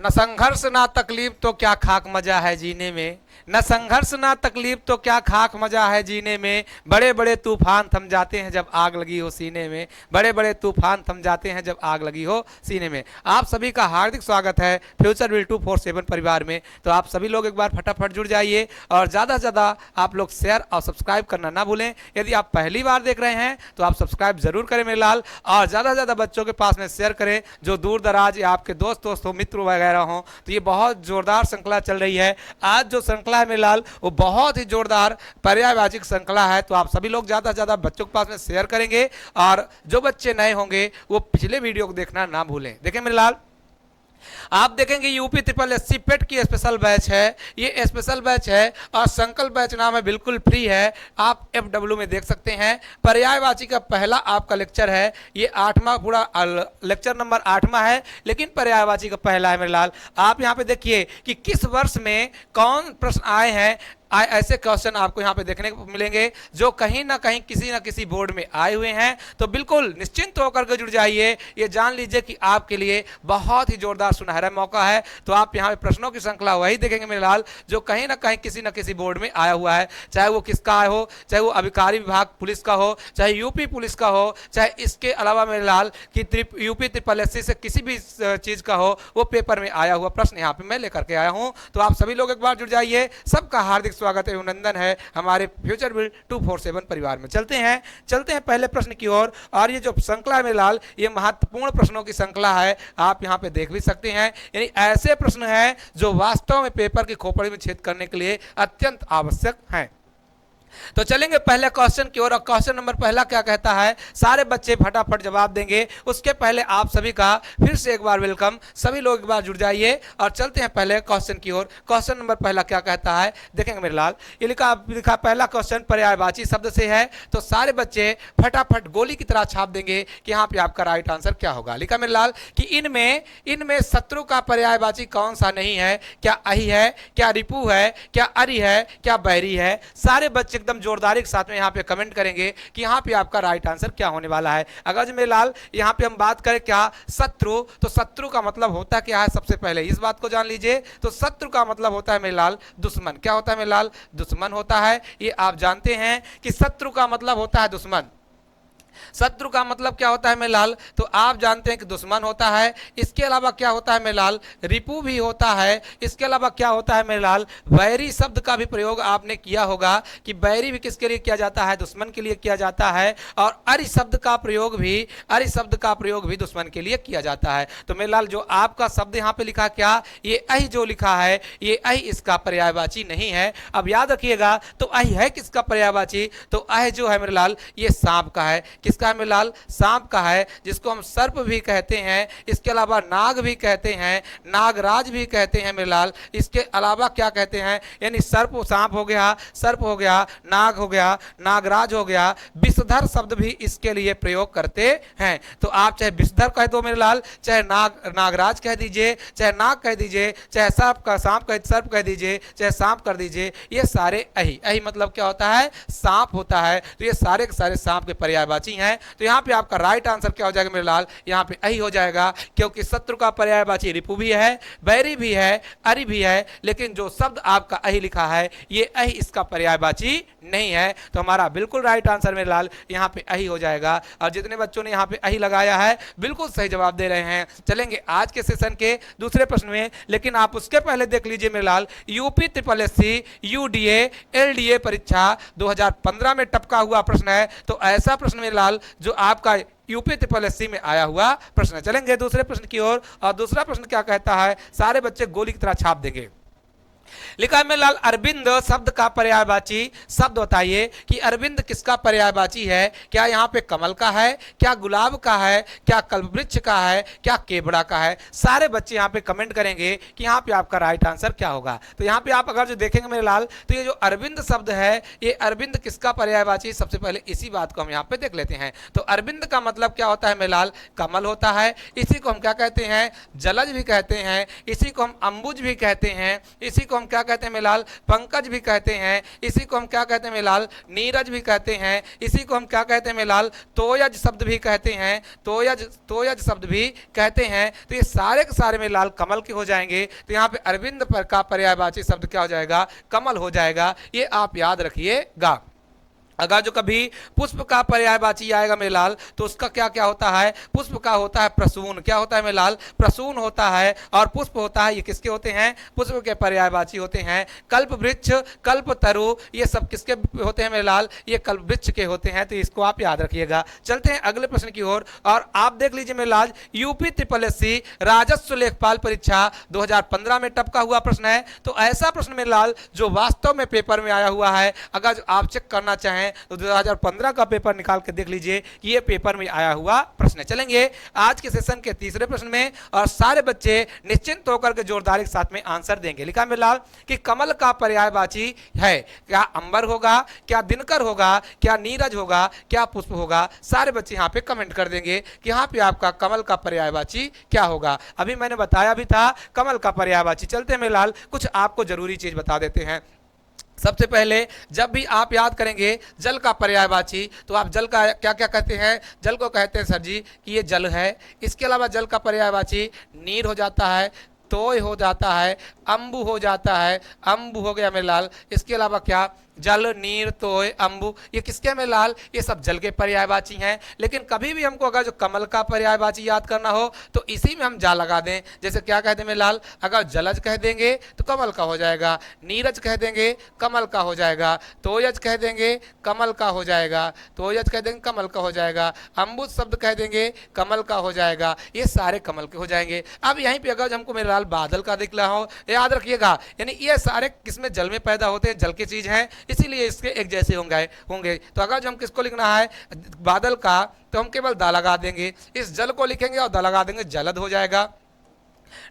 न संघर्ष ना तकलीफ तो क्या खाक मजा है जीने में, न संघर्ष ना तकलीफ तो क्या खाक मजा है जीने में, बड़े बड़े तूफान थम जाते हैं जब आग लगी हो सीने में, बड़े बड़े तूफान थम जाते हैं जब आग लगी हो सीने में। आप सभी का हार्दिक स्वागत है फ्यूचर विल 247 परिवार में। तो आप सभी लोग एक बार फटाफट जुड़ जाइए और ज़्यादा से ज़्यादा आप लोग शेयर और सब्सक्राइब करना ना भूलें। यदि आप पहली बार देख रहे हैं तो आप सब्सक्राइब जरूर करें मेरे लाल, और ज़्यादा से ज़्यादा बच्चों के पास में शेयर करें जो दूर दराज या आपके दोस्त हो, मित्र वगैरह हों। तो ये बहुत जोरदार श्रृंखला चल रही है। आज जो श्रृंखला है मेरे लाल वो बहुत ही जोरदार पर्यायवाची श्रृंखला है। तो आप सभी लोग ज़्यादा से ज़्यादा बच्चों के पास में शेयर करेंगे, और जो बच्चे नए होंगे वो पिछले वीडियो को देखना ना भूलें। देखें मेरे लाल, आप देखेंगे यूपी ट्रिपल एससी पेट की स्पेशल बैच है, ये स्पेशल बैच है और संकल्प बैच नाम है, बिल्कुल फ्री है। आप FW में देख सकते हैं। पर्यायवाची का पहला आपका लेक्चर है, ये 8वां पूरा लेक्चर नंबर 8वां है, लेकिन पर्यायवाची का पहला है मेरे लाल। आप यहाँ पे देखिए कि किस वर्ष में कौन प्रश्न आए हैं। ऐसे क्वेश्चन आपको यहाँ पे देखने को मिलेंगे जो कहीं ना कहीं किसी ना किसी बोर्ड में आए हुए हैं। तो बिल्कुल निश्चिंत होकर के जुड़ जाइए। ये जान लीजिए कि आपके लिए बहुत ही जोरदार सुनहरा मौका है। तो आप यहाँ पे प्रश्नों की श्रृंखला वही देखेंगे मेरे लाल जो कहीं ना कहीं किसी ना किसी बोर्ड में आया हुआ है, चाहे वो किसका हो, चाहे वो अभिकारी विभाग पुलिस का हो, चाहे यूपी पुलिस का हो, चाहे इसके अलावा मेरे लाल कि यूपी ट्रिपल एससी से किसी भी चीज़ का हो, वो पेपर में आया हुआ प्रश्न यहाँ पे मैं लेकर के आया हूँ। तो आप सभी लोग एक बार जुड़ जाइए। सबका हार्दिक स्वागत है, अभिनंदन है हमारे फ्यूचर विल 247 परिवार में। चलते हैं पहले प्रश्न की ओर। और ये जो श्रृंखला है मेरे लाल ये महत्वपूर्ण प्रश्नों की श्रृंखला है, आप यहाँ पे देख भी सकते हैं। यानी ऐसे प्रश्न हैं जो वास्तव में पेपर की खोपड़ी में छेद करने के लिए अत्यंत आवश्यक हैं। तो चलेंगे पहले क्वेश्चन की ओर। और क्वेश्चन नंबर पहला क्या कहता है, सारे बच्चे फटाफट जवाब देंगे। उसके पहले आप सभी का फिर से एक बार वेलकम, सभी लोग एक बार जुड़ जाइए और चलते हैं पहले क्वेश्चन की ओर। क्वेश्चन नंबर पहला क्या कहता है देखेंगे मेरे लाल। ये लिखा पहला क्वेश्चन पर्यायवाची शब्द से है। तो सारे बच्चे फटाफट गोली की तरह छाप देंगे कि यहाँ पे आपका राइट आंसर क्या होगा। लिखा मेरे लाल कि इनमें शत्रु का पर्यायवाची कौन सा नहीं है। क्या अहि है, क्या रिपु है, क्या अरि है, क्या बैरी है। सारे बच्चे एकदम जोरदारी के साथ में यहाँ पे कमेंट करेंगे कि यहाँ पे आपका राइट आंसर क्या होने वाला है। अगर मेरे लाल यहाँ पे हम बात करें क्या शत्रु, तो शत्रु का मतलब होता क्या है, सबसे पहले इस बात को जान लीजिए। तो शत्रु का मतलब होता है मेरे लाल दुश्मन। क्या होता है मेरे लाल, दुश्मन होता है। ये आप जानते हैं कि शत्रु का मतलब होता है दुश्मन। शत्रु का मतलब क्या होता है मेरे लाल, तो आप जानते हैं कि दुश्मन होता है। इसके अलावा क्या होता है मेरे लाल, रिपु भी होता है। इसके अलावा क्या होता है मेरे लाल, बैरी शब्द का भी प्रयोग आपने किया होगा कि बैरी भी किसके लिए किया जाता है, दुश्मन के लिए किया जाता है। और अरि शब्द का प्रयोग भी दुश्मन के लिए किया जाता है। तो मेरे लाल जो आपका शब्द यहाँ पे लिखा क्या, ये अहि जो लिखा है ये अहि इसका पर्यायवाची नहीं है। अब याद रखिएगा तो अहि है किसका पर्यायवाची, तो अहि जो है मेरे लाल ये सांप का है। किसका है मेरे लाल, सांप का है, जिसको हम सर्प भी कहते हैं। इसके अलावा नाग भी कहते हैं, नागराज भी कहते हैं मेरे लाल। इसके अलावा क्या कहते हैं, यानी सर्प सांप हो गया, सर्प हो गया, नाग हो गया, नागराज हो गया। विषधर शब्द भी इसके लिए प्रयोग करते हैं। तो आप चाहे विषधर कह दो मेरे लाल, चाहे नागराज कह दीजिए, चाहे नाग कह दीजिए, चाहे सर्प कह दीजिए, चाहे सांप कर दीजिए, ये सारे अहि मतलब क्या होता है, सांप होता है। तो ये सारे के सारे सांप के पर्यायवाची हैं। तो यहाँ पे आपका राइट आंसर क्या हो जाएगा मेरे लाल, यहाँ पे अहि हो जाएगा, क्योंकि शत्रु का पर्यायवाची रिपु भी है, बैरी भी है, अरि भी है, लेकिन जो शब्द आपका अहि लिखा है ये अहि इसका पर्यायवाची नहीं है। तो हमारा बिल्कुल राइट आंसर मेरे लाल यहाँ पे अहि हो जाएगा। और जितने बच्चों ने यहाँ पे अहि लगाया है बिल्कुल सही जवाब दे रहे हैं। चलेंगे आज के सेशन के दूसरे प्रश्न में, लेकिन आप उसके पहले देख लीजिए मेरे लाल UP triple SC UDA LDA परीक्षा 2015 में टपका हुआ प्रश्न है। तो ऐसा प्रश्न मेरे लाल जो आपका यूपी ट्रिपल एससी में आया हुआ प्रश्न है। चलेंगे दूसरे प्रश्न की ओर। और दूसरा प्रश्न क्या कहता है, सारे बच्चे गोली की तरह छाप देंगे। लिखा है मेरे लाल अरविंद शब्द का पर्यायवाची शब्द बताइए कि अरविंद किसका पर्यायवाची है। क्या यहाँ पे कमल का है, क्या गुलाब का है, क्या कल्पवृक्ष का है, क्या केवड़ा का है। सारे बच्चे यहाँ पे कमेंट करेंगे कि यहाँ पे आपका राइट आंसर क्या होगा। तो यहाँ पे आप अगर जो देखेंगे मेरे लाल तो ये जो अरविंद शब्द है ये अरविंद किसका पर्यायवाची, सबसे पहले इसी बात को हम यहाँ पे देख लेते हैं। तो अरविंद का मतलब क्या होता है मेरे लाल, कमल होता है। इसी को हम क्या कहते हैं, जलज भी कहते हैं, इसी को हम अंबुज भी कहते हैं, इसी को को हम क्या कहते हैं मेलाल, पंकज भी कहते हैं, इसी को हम क्या कहते हैं मेलाल, नीरज भी कहते हैं, इसी को हम क्या कहते हैं मेलाल, तोयज शब्द भी कहते हैं, तोयज शब्द भी कहते हैं। तो ये सारे के सारे मेलाल कमल के हो जाएंगे। तो यहाँ पे अरविंद पर का पर्यायवाची शब्द क्या हो जाएगा, कमल हो जाएगा। ये आप याद रखिएगा। अगर जो कभी पुष्प का पर्यायवाची आएगा मेलाल तो उसका क्या क्या होता है, पुष्प का होता है प्रसून, क्या होता है मेलाल, प्रसून होता है, और पुष्प होता है, ये किसके होते हैं, पुष्प के पर्यायवाची होते हैं। कल्प वृक्ष, कल्प तरु, ये सब किसके होते हैं मेलाल, ये कल्प वृक्ष के होते हैं। तो इसको आप याद रखिएगा। चलते हैं अगले प्रश्न की ओर, और आप देख लीजिए मेलाल, यूपी SSS राजस्व लेखपाल परीक्षा 2015 में टपका हुआ प्रश्न है। तो ऐसा प्रश्न मेलाल जो वास्तव में पेपर में आया हुआ है, अगर आप चेक करना चाहें तो 2015 का पेपर निकाल के देख लीजिए कि ये पेपर में आया हुआ प्रश्न है। चलेंगे आज के सेशन के तीसरे प्रश्न में, और सारे बच्चे निश्चिंत होकर के जोरदारी के साथ में आंसर देंगे। लिखा मेलाल कि कमल का पर्यायवाची है, क्या अंबर होगा, क्या दिनकर होगा, क्या नीरज होगा, क्या पुष्प होगा। सारे बच्चे यहाँ पे कमेंट कर देंगे कि यहाँ पे आपका कमल का पर्यायवाची क्या होगा। अभी मैंने बताया भी था कमल का पर्यायवाची। चलते हैं मेलाल, कुछ आपको जरूरी चीज बता देते हैं। सबसे पहले जब भी आप याद करेंगे जल का पर्यायवाची, तो आप जल का क्या क्या कहते हैं, जल को कहते हैं सर जी कि ये जल है। इसके अलावा जल का पर्यायवाची नीर हो जाता है, तोय हो जाता है, अंबु हो जाता है, अंबु हो गया मेलाल। इसके अलावा क्या, जल, नीर, तोय, अंबु, ये किसके में लाल, ये सब जल के पर्यायवाची हैं। लेकिन कभी भी हमको अगर जो कमल का पर्यायवाची याद करना हो तो इसी में हम जा लगा दें। जैसे क्या कह दें में लाल, अगर जलज कह देंगे तो कमल का हो जाएगा, नीरज कह देंगे कमल का हो जाएगा, तोयज कह देंगे कमल का हो जाएगा, तोयज कह देंगे कमल का हो जाएगा, अम्बुज शब्द कह देंगे कमल का हो जाएगा। ये सारे कमल के हो जाएंगे। अब यहीं पे अगर हमको मेरे लाल बादल का दिख रहा हो, याद रखिएगा, यानी ये सारे किसमें जल में पैदा होते हैं, जल की चीज है, इसीलिए इसके एक जैसे होंगे। तो अगर जो हम किसको लिखना है बादल का, तो हम केवल दा लगा देंगे, इस जल को लिखेंगे और दा लगा देंगे, जलद हो जाएगा।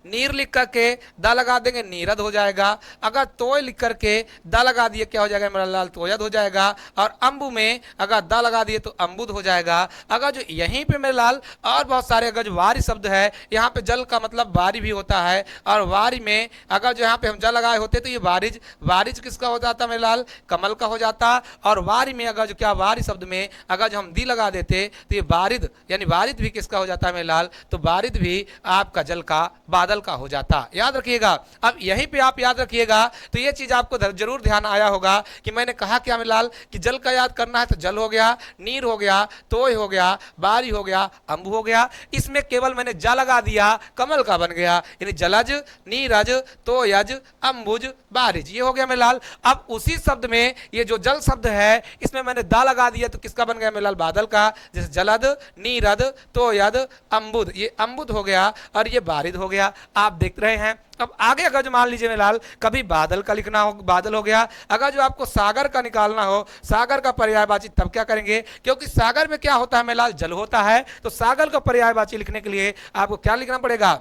नीर लिख करके दा लगा देंगे, नीरद हो जाएगा। अगर तोय लिख करके दा लगा दिए क्या हो जाएगा मेरा लाल, तोयद हो जाएगा। और अंबु में अगर दा लगा दिए तो अंबुद हो जाएगा। अगर जो यहीं पे मेरे लाल और बहुत सारे अगर जो वारी शब्द है, यहाँ पे जल का मतलब वारी भी होता है, और वारी में अगर जो यहाँ पे हम जल लगाए होते तो ये वारिज, वारिज किसका हो जाता मेरे लाल, कमल का हो जाता। और वारी में अगर जो क्या वारी शब्द में अगर जो हम दी लगा देते तो ये वारिद, यानी वारिद भी किसका हो जाता है मेरे लाल, तो वारिद भी आपका जल का, बादल का हो जाता। याद रखिएगा। अब यहीं पे आप याद रखिएगा तो ये चीज आपको जरूर ध्यान आया होगा कि मैंने कहा क्या लाल कि जल का याद करना है तो जल हो गया, नीर हो गया, तोय हो गया, बारी हो गया, अंबु हो गया। इसमें केवल मैंने जा लगा दिया, कमल का बन गया, यानी जलज, नीरज, तोयज, अंबुज, बारिज, ये हो गया मेरे लाल। अब उसी शब्द में ये जो जल शब्द है इसमें मैंने दा लगा दिया तो किसका बन गया मेरे लाल, बादल का। जैसे जलद, नीरद, तोयद, अंबुद, ये अंबुद हो गया और ये बारिद हो गया। आप देख रहे हैं। अब आगे अगर जो मान लीजिए मेलाल कभी बादल का लिखना हो, बादल हो गया। अगर जो आपको सागर का निकालना हो, सागर का पर्यायवाची, तब क्या करेंगे, क्योंकि सागर में क्या होता है मेलाल, जल होता है। तो सागर का पर्यायवाची लिखने के लिए आपको क्या लिखना पड़ेगा,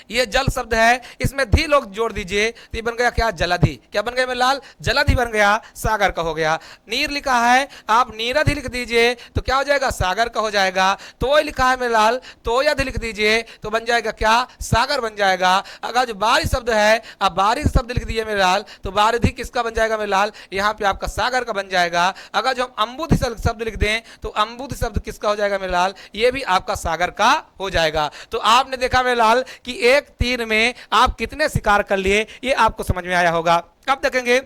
ये जल शब्द है, इसमें धी लोग जोड़ दीजिए तो ये बन गया क्या, जलधि। क्या बन गया मेरे लाल, जलधि बन गया, सागर का हो गया। नीर लिखा है, आप नीरधि लिख दीजिए तो क्या हो जाएगा, सागर का हो जाएगा। तोय लिखा है मेरे लाल, तोयध लिख दीजिए तो बन जाएगा क्या, सागर बन जाएगा। अगर जो बारिश शब्द है, आप बारिश शब्द लिख दीजिए मेरे लाल तो बारिधि किसका बन जाएगा मेरे लाल, यहाँ पे आपका सागर का बन जाएगा। अगर जो हम अम्बुद शब्द लिख दें तो अम्बुद शब्द किसका हो जाएगा मेरे लाल, ये भी आपका सागर का हो जाएगा। तो आपने देखा मेरे लाल कि एक तीर में आप कितने शिकार कर लिए, ये आपको समझ में आया होगा। कब देखेंगे,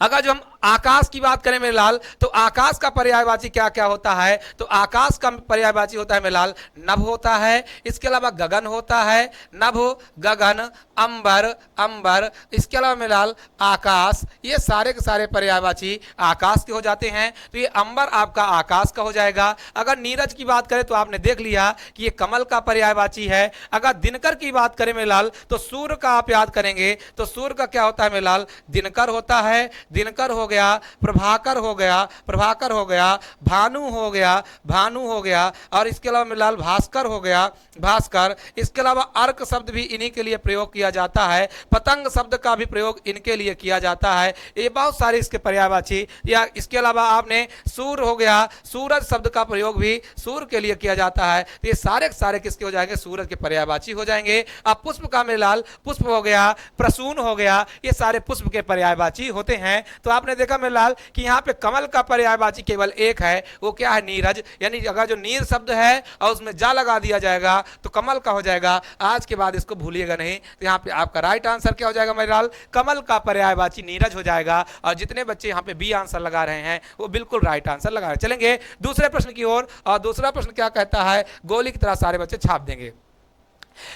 अगर जो हम आकाश की बात करें मेरे लाल तो आकाश का पर्यायवाची क्या क्या होता है, तो आकाश का पर्यायवाची होता है मेरे लाल, नभ होता है। इसके अलावा गगन होता है, नभ, गगन, अंबर, अंबर। इसके अलावा मेरे लाल आकाश, ये सारे के सारे पर्यायवाची आकाश के हो जाते हैं। तो ये अंबर आपका आकाश का हो जाएगा। अगर नीरज की बात करें तो आपने देख लिया कि ये कमल का पर्यायवाची है। अगर दिनकर की बात करें मेरे लाल तो सूर्य का आप याद करेंगे तो सूर्य का क्या होता है मेरे लाल, दिनकर होता है, दिनकर हो गया, प्रभाकर हो गया, प्रभाकर हो गया, भानु हो गया, भानु हो गया, और इसके अलावा मेरे लाल भास्कर हो गया, भास्कर। इसके अलावा अर्क शब्द भी इन्हीं के लिए प्रयोग किया जाता है, पतंग शब्द का भी प्रयोग इनके लिए किया जाता है। ये बहुत सारे इसके पर्यायवाची। या इसके अलावा आपने सूर हो गया, सूरज शब्द का प्रयोग भी सूर के लिए किया जाता है। तो ये सारे सारे किसके हो जाएंगे? सूरज के पर्यायवाची हो जाएंगे। अब पुष्प का मेरे लाल पुष्प हो गया, प्रसून हो गया, ये सारे पुष्प के पर्यायवाची होते हैं। तो आपने देखा मेरे लाल कि यहाँ पे कमल का पर्यायवाची केवल एक है, वो क्या है? नीरज। यानी अगर जो नीर शब्द है और उसमें जा लगा दिया जाएगा तो कमल का हो जाएगा। आज के बाद इसको भूलिएगा नहीं। तो यहाँ पे आपका राइट आंसर क्या हो जाएगा मेरे लाल? कमल का पर्यायवाची नीरज हो जाएगा। और जितने बच्चे यहाँ पे बी आंसर लगा रहे हैं वो बिल्कुल राइट आंसर लगा रहे हैं। चलेंगे दूसरे प्रश्न की ओर। और दूसरा प्रश्न क्या कहता है? गोली की तरह सारे बच्चे छाप देंगे।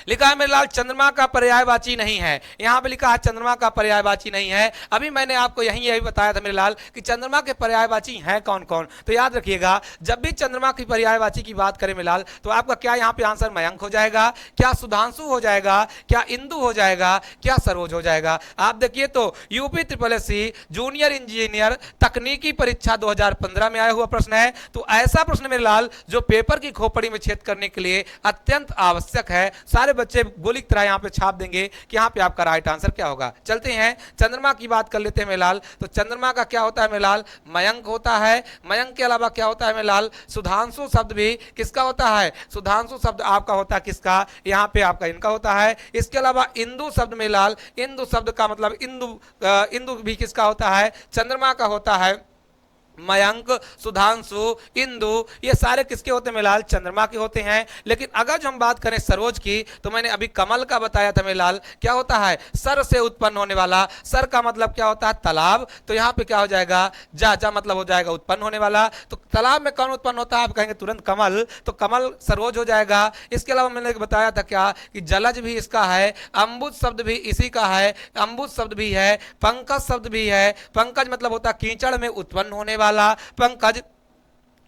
लिखा है मेरे लाल चंद्रमा का पर्यायवाची नहीं है। यहां पे लिखा है चंद्रमा का पर्यायवाची नहीं है। अभी मैंने आपको यही बताया था मेरे लाल कि चंद्रमा के पर्यायवाची हैं कौन कौन। तो याद रखिएगा, जब भी चंद्रमा की पर्यायवाची की बात करें मेरे लाल, तो आपका क्या यहां पे आंसर मयंक हो जाएगा, क्या सुधांशु हो जाएगा, क्या इंदु हो जाएगा, क्या सरोज हो जाएगा? आप देखिए तो यूपी SSSC जूनियर इंजीनियर तकनीकी परीक्षा 2015 में आया हुआ प्रश्न है। तो ऐसा प्रश्न मेरे लाल जो पेपर की खोपड़ी में छेद करने के लिए अत्यंत आवश्यक है। सारे बच्चे गोली की तरह यहां पे छाप देंगे कि यहां पे आपका राइट आंसर क्या होगा। चलते हैं चंद्रमा की बात कर लेते हैं मेरे लाल। तो चंद्रमा का क्या होता है मेरे लाल? मयंक होता है। मयंक के अलावा क्या होता है मेरे लाल? सुधांशु शब्द भी किसका होता है? सुधांशु शब्द आपका होता है किसका? यहां पे आपका इनका होता है। इसके अलावा इंदु शब्द में लाल, इंदु शब्द का मतलब इंदु भी किसका होता है? चंद्रमा का होता है। मयंक, सुधांशु, इंदु, ये सारे किसके होते हैं मेलाल? चंद्रमा के होते हैं। लेकिन अगर जो हम बात करें सरोज की, तो मैंने अभी कमल का बताया था मेलाल, क्या होता है? सर से उत्पन्न होने वाला। सर का मतलब क्या होता है? तालाब। तो यहाँ पे क्या हो जाएगा? जा जा मतलब हो जाएगा उत्पन्न होने वाला। तो तालाब में कौन उत्पन्न होता है? आप कहेंगे तुरंत कमल, तो कमल सरोज हो जाएगा। इसके अलावा मैंने बताया था क्या कि जलज भी इसका है, अम्बुज शब्द भी इसी का है, अम्बुज शब्द भी है, पंकज शब्द भी है। पंकज मतलब होता है कीचड़ में उत्पन्न होने वाला पंकज।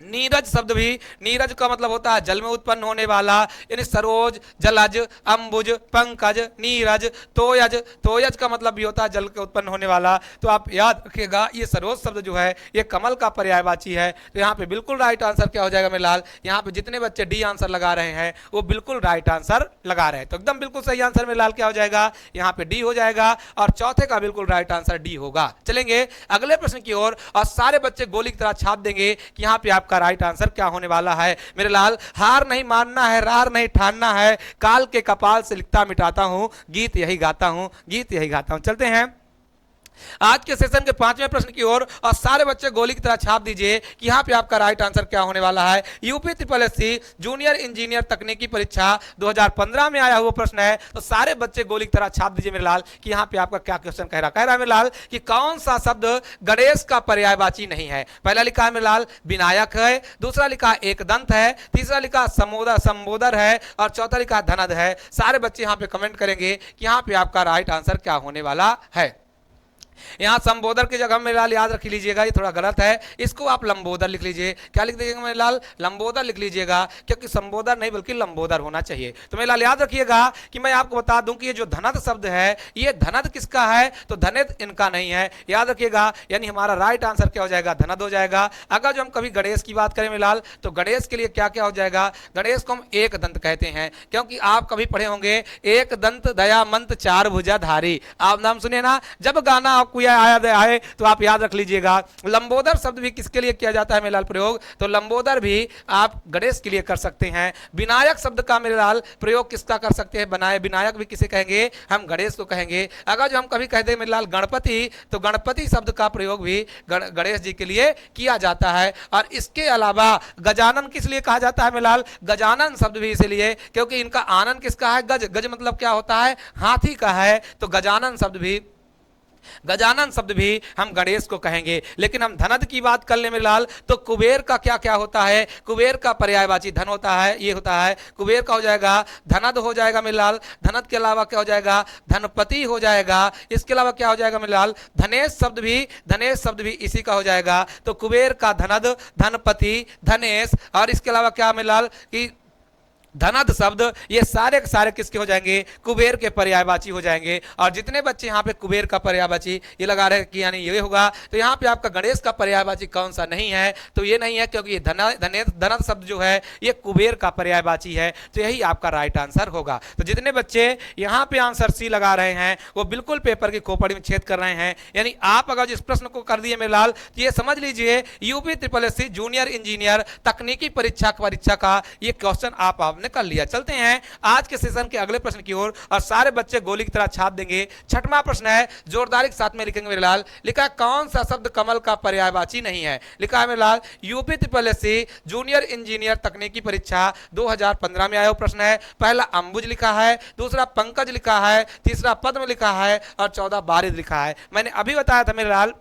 नीरज शब्द भी, नीरज का मतलब होता है जल में उत्पन्न होने वाला। यानी सरोज, जलज, अंबुज, पंकज, नीरज, तोयज। तोयज का मतलब भी होता है जल के उत्पन्न होने वाला। तो आप याद रखिएगा ये सरोज शब्द जो है ये कमल का पर्यायवाची है। तो यहाँ पे बिल्कुल राइट आंसर क्या हो जाएगा मेरे लाल? यहाँ पे जितने बच्चे डी आंसर लगा रहे हैं वो बिल्कुल राइट आंसर लगा रहे हैं। तो एकदम बिल्कुल सही आंसर मेरे लाल क्या हो जाएगा? यहाँ पे डी हो जाएगा। और चौथे का बिल्कुल राइट आंसर डी होगा। चलेंगे अगले प्रश्न की ओर। और सारे बच्चे गोली की तरह छाप देंगे कि यहाँ पे आपका राइट आंसर क्या होने वाला है मेरे लाल? हार नहीं मानना है, रार नहीं ठानना है, काल के कपाल से लिखता मिटाता हूं, गीत यही गाता हूं, गीत यही गाता हूं। चलते हैं आज के सेशन के 5वें प्रश्न की ओर। और सारे बच्चे गोली की तरह छाप दीजिए कि यहाँ पे आपका राइट आंसर क्या होने वाला है। यूपी SSSC जूनियर इंजीनियर तकनीकी परीक्षा 2015 में आया हुआ प्रश्न है। तो सारे बच्चे गोली की तरह छाप दीजिए मेरे लाल कि यहाँ पे आपका क्या क्वेश्चन कह रहा है मेरे लाल कि कौन सा शब्द गणेश का पर्यायवाची नहीं है। पहला लिखा है मेरे लाल विनायक है, दूसरा लिखा है एकदंत है, तीसरा लिखा संबोधर है, और चौथा लिखा धनद है। सारे बच्चे यहाँ पे कमेंट करेंगे कि यहाँ पे आपका राइट आंसर क्या होने वाला है। यहाँ संबोधर की जगह मेरे लाल याद रख लीजिएगा, ये थोड़ा गलत है, इसको आप लंबोदर लिख लीजिए। क्या लिख दीजिएगा मेरे लाल? लंबोदर लिख लीजिएगा, क्योंकि संबोधर नहीं बल्कि लंबोदर होना चाहिए। तो मेरे लाल याद रखिएगा कि मैं आपको बता दूं कि ये जो धनद शब्द है ये धनद किसका है? तो धनित इनका नहीं है, याद रखिएगा। यानी हमारा राइट आंसर क्या हो जाएगा? धनद हो जाएगा। अगर जो हम कभी गणेश की बात करें मेरे लाल, तो गणेश के लिए क्या क्या हो जाएगा? गणेश को हम एक दंत कहते हैं, क्योंकि आप कभी पढ़े होंगे एक दंत दयामंत चार भुजाधारी। आप नाम सुनिए ना, जब गाना आपको याद आए तो आप याद रख लीजिएगा। लंबोदर शब्द भी किसके लिए किया जाता है मेरे लाल प्रयोग? तो लंबोदर भी आप गणेश के लिए कर सकते हैं। विनायक शब्द का मेरे लाल प्रयोग किसका कर सकते हैं? बनाए विनायक भी किसे कहेंगे? हम गणेश को कहेंगे। अगर जो हम कभी कहते हैं मेरे लाल गणपति, तो गणपति शब्द का प्रयोग भी गणेश जी के लिए किया जाता है। और इसके अलावा गजानन किस लिए कहा जाता है मेरे लाल? गजानन शब्द भी इसलिए क्योंकि इनका आनंद किसका है? गज। गज मतलब क्या होता है? हाथी का है। तो गजानन शब्द भी हम गणेश को कहेंगे। लेकिन हम धनद की बात कर ले मेरे लाल, तो कुबेर का क्या क्या होता है? कुबेर का पर्यायवाची धन होता है, ये होता है। कुबेर का हो जाएगा धनद हो जाएगा मेरे लाल। धनद के अलावा क्या हो जाएगा? धनपति हो जाएगा। इसके अलावा क्या हो जाएगा मेरे लाल? धनेश शब्द भी इसी का हो जाएगा। तो कुबेर का धनद, धनपति, धनेश। और इसके अलावा क्या मेरे लाल कि धनद शब्द, ये सारे के सारे किसके हो जाएंगे, कुबेर के पर्यायवाची हो जाएंगे। और जितने बच्चे यहाँ पे कुबेर का पर्यायवाची ये लगा रहे हैं कि यानी ये होगा, तो यहाँ पे आपका गणेश का पर्यायवाची कौन सा नहीं है, तो ये नहीं है, क्योंकि ये धनद शब्द जो है ये कुबेर का पर्यायवाची है, तो यही आपका राइट आंसर होगा। तो जितने बच्चे यहाँ पे आंसर सी लगा रहे हैं वो बिल्कुल पेपर की खोपड़ी में छेद कर रहे हैं। यानी आप अगर इस प्रश्न को कर दिए मेरे लाल, तो ये समझ लीजिए UP triple SC junior engineer तकनीकी परीक्षा का ये क्वेश्चन आपने कर लिया। चलते हैं आज के सेशन के अगले प्रश्न की ओर, और सारे बच्चे गोली की तरह छाप देंगे। छठवां प्रश्न है, जोरदारी के साथ में लिखेंगे मेरे लाल। लिखा है कौन सा शब्द कमल का पर्यायवाची नहीं है। लिखा है मेरे लाल UP triple SC junior engineer तकनीकी परीक्षा 2015 में आया प्रश्न है। पहला अंबुज लिखा है, दूसरा पंकज लिखा है, तीसरा पद्म लिखा है और 14 बारिद लिखा है। मैंने अभी बताया था मेरे लाल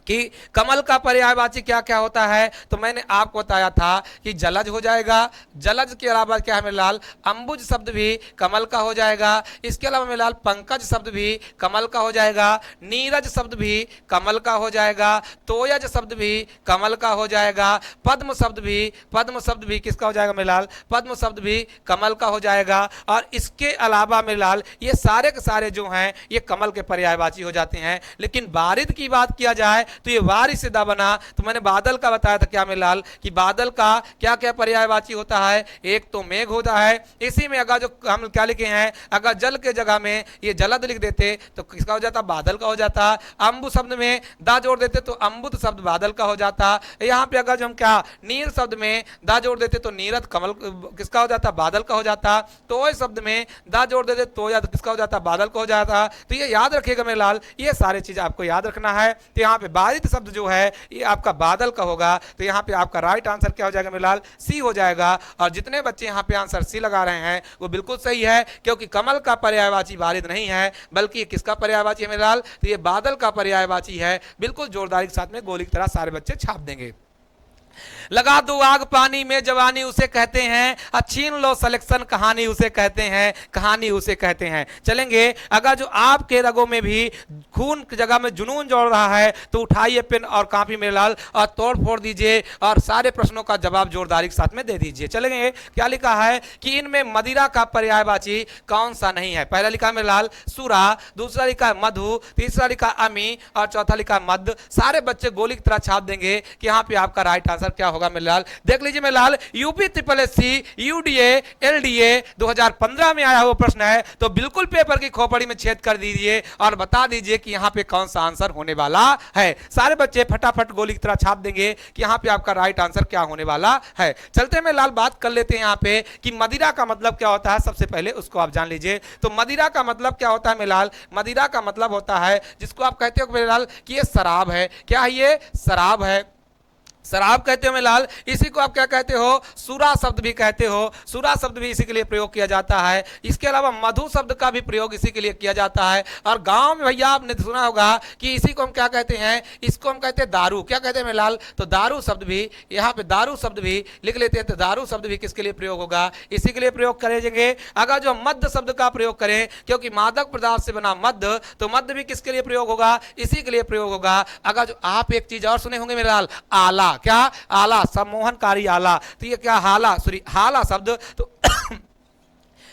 कि कमल का पर्यायवाची क्या क्या होता है, तो मैंने आपको बताया था कि जलज हो जाएगा। जलज के अलावा क्या है मेरे लाल, अंबुज शब्द भी कमल का हो जाएगा। इसके अलावा मेरे लाल पंकज शब्द भी कमल का हो जाएगा, नीरज शब्द भी कमल का हो जाएगा, तोयज शब्द भी कमल का हो जाएगा, पद्म शब्द भी किसका हो जाएगा मेरे लाल, पद्म शब्द भी कमल का हो जाएगा। और इसके अलावा मेरे लाल ये सारे के सारे जो हैं ये कमल के पर्यायवाची हो जाते हैं। लेकिन बारिद की बात किया जाए तो ये वारी से दा बना, तो मैंने बादल का बताया था क्या मेरे लाल कि बादल का क्या क्या पर्यायवाची होता है। एक तो मेघ होता है, इसी में अगर जो हम क्या लिखे हैं, अगर जल के जगह में ये जलद लिख देते तो किसका हो जाता, बादल का हो जाता। अंबु शब्द में दा जोड़ देते तो अम्बुद शब्द बादल का हो जाता। यहाँ पे अगर जो हम क्या नीर शब्द में दा जोड़ देते तो नीरद कमल किसका हो जाता, बादल का हो जाता। तोय शब्द में दा जोड़ देते तो या किसका हो जाता, बादल का हो जाता। तो ये याद रखिएगा मेरे लाल, ये सारी चीज आपको याद रखना है। तो यहाँ पे बारिद शब्द जो है ये आपका बादल का होगा, तो यहाँ पे आपका राइट आंसर क्या हो जाएगा मेरे लाल, सी हो जाएगा। और जितने बच्चे यहाँ पे आंसर सी लगा रहे हैं वो बिल्कुल सही है, क्योंकि कमल का पर्यायवाची बारिद नहीं है, बल्कि किसका पर्यायवाची है मेरे लाल, तो ये बादल का पर्यायवाची है। बिल्कुल जोरदारी के साथ में गोली की तरह सारे बच्चे छाप देंगे। लगा दो आग पानी में जवानी उसे कहते हैं, छीन लो सिलेक्शन कहानी उसे कहते हैं, कहानी उसे कहते हैं। चलेंगे, अगर जो आपके रगों में भी खून की जगह में जुनून जोड़ रहा है तो उठाइए पेन और कॉपी मेरे लाल और तोड़ फोड़ दीजिए और सारे प्रश्नों का जवाब जोरदारी के साथ में दे दीजिए। चलेंगे, क्या लिखा है कि इनमें मदिरा का पर्यायवाची कौन सा नहीं है। पहला लिखा है मेरे लाल सुरा, दूसरा लिखा है मधु, तीसरा लिखा अमी और चौथा लिखा है मद। सारे बच्चे गोली की तरह छाप देंगे कि यहाँ पे आपका राइट आंसर क्या होगा मेरे लाल। देख लीजिए मेरे लाल, UP triple SC UDA LDA 2015 में आया हुआ प्रश्न है, तो बिल्कुल पेपर की खोपड़ी में छेद कर दीजिए और बता दीजिए कि यहाँ पे कौन सा आंसर होने वाला है। सारे बच्चे फटाफट गोली की तरह छाप देंगे कि यहाँ पे आपका राइट आंसर क्या होने वाला है। चलते में लाल बात कर लेते हैं यहाँ पे कि मदिरा का मतलब क्या होता है। सबसे पहले उसको आप जान लीजिए। तो मदिरा का मतलब क्या होता है मेरे लाल, मदिरा का मतलब होता है जिसको आप कहते हो मेरे लाल कि ये शराब है। क्या है ये, शराब है, शराब कहते हो मेरे लाल। इसी को आप क्या कहते हो, सुरा शब्द भी कहते हो। सुरा शब्द भी इसी के लिए प्रयोग किया जाता है। इसके अलावा मधु शब्द का भी प्रयोग इसी के लिए किया जाता है। और गांव में भैया आपने सुना होगा कि इसी को हम क्या कहते हैं, इसको हम कहते हैं दारू। क्या कहते हैं मेरे लाल, तो दारू शब्द भी, यहाँ पे दारू शब्द भी लिख लेते हैं, तो दारू शब्द भी किसके लिए प्रयोग होगा, इसी के लिए प्रयोग करेंगे। अगर जो मद्य शब्द का प्रयोग करें, क्योंकि मादक पदार्थ से बना मद्य, तो मद्य भी किसके लिए प्रयोग होगा, इसी के लिए प्रयोग होगा। अगर जो आप एक चीज और सुने होंगे मेरे लाल, आला, क्या आला, सम्मोहनकारी आला, तो ये क्या हाला, सॉरी हाला शब्द, तो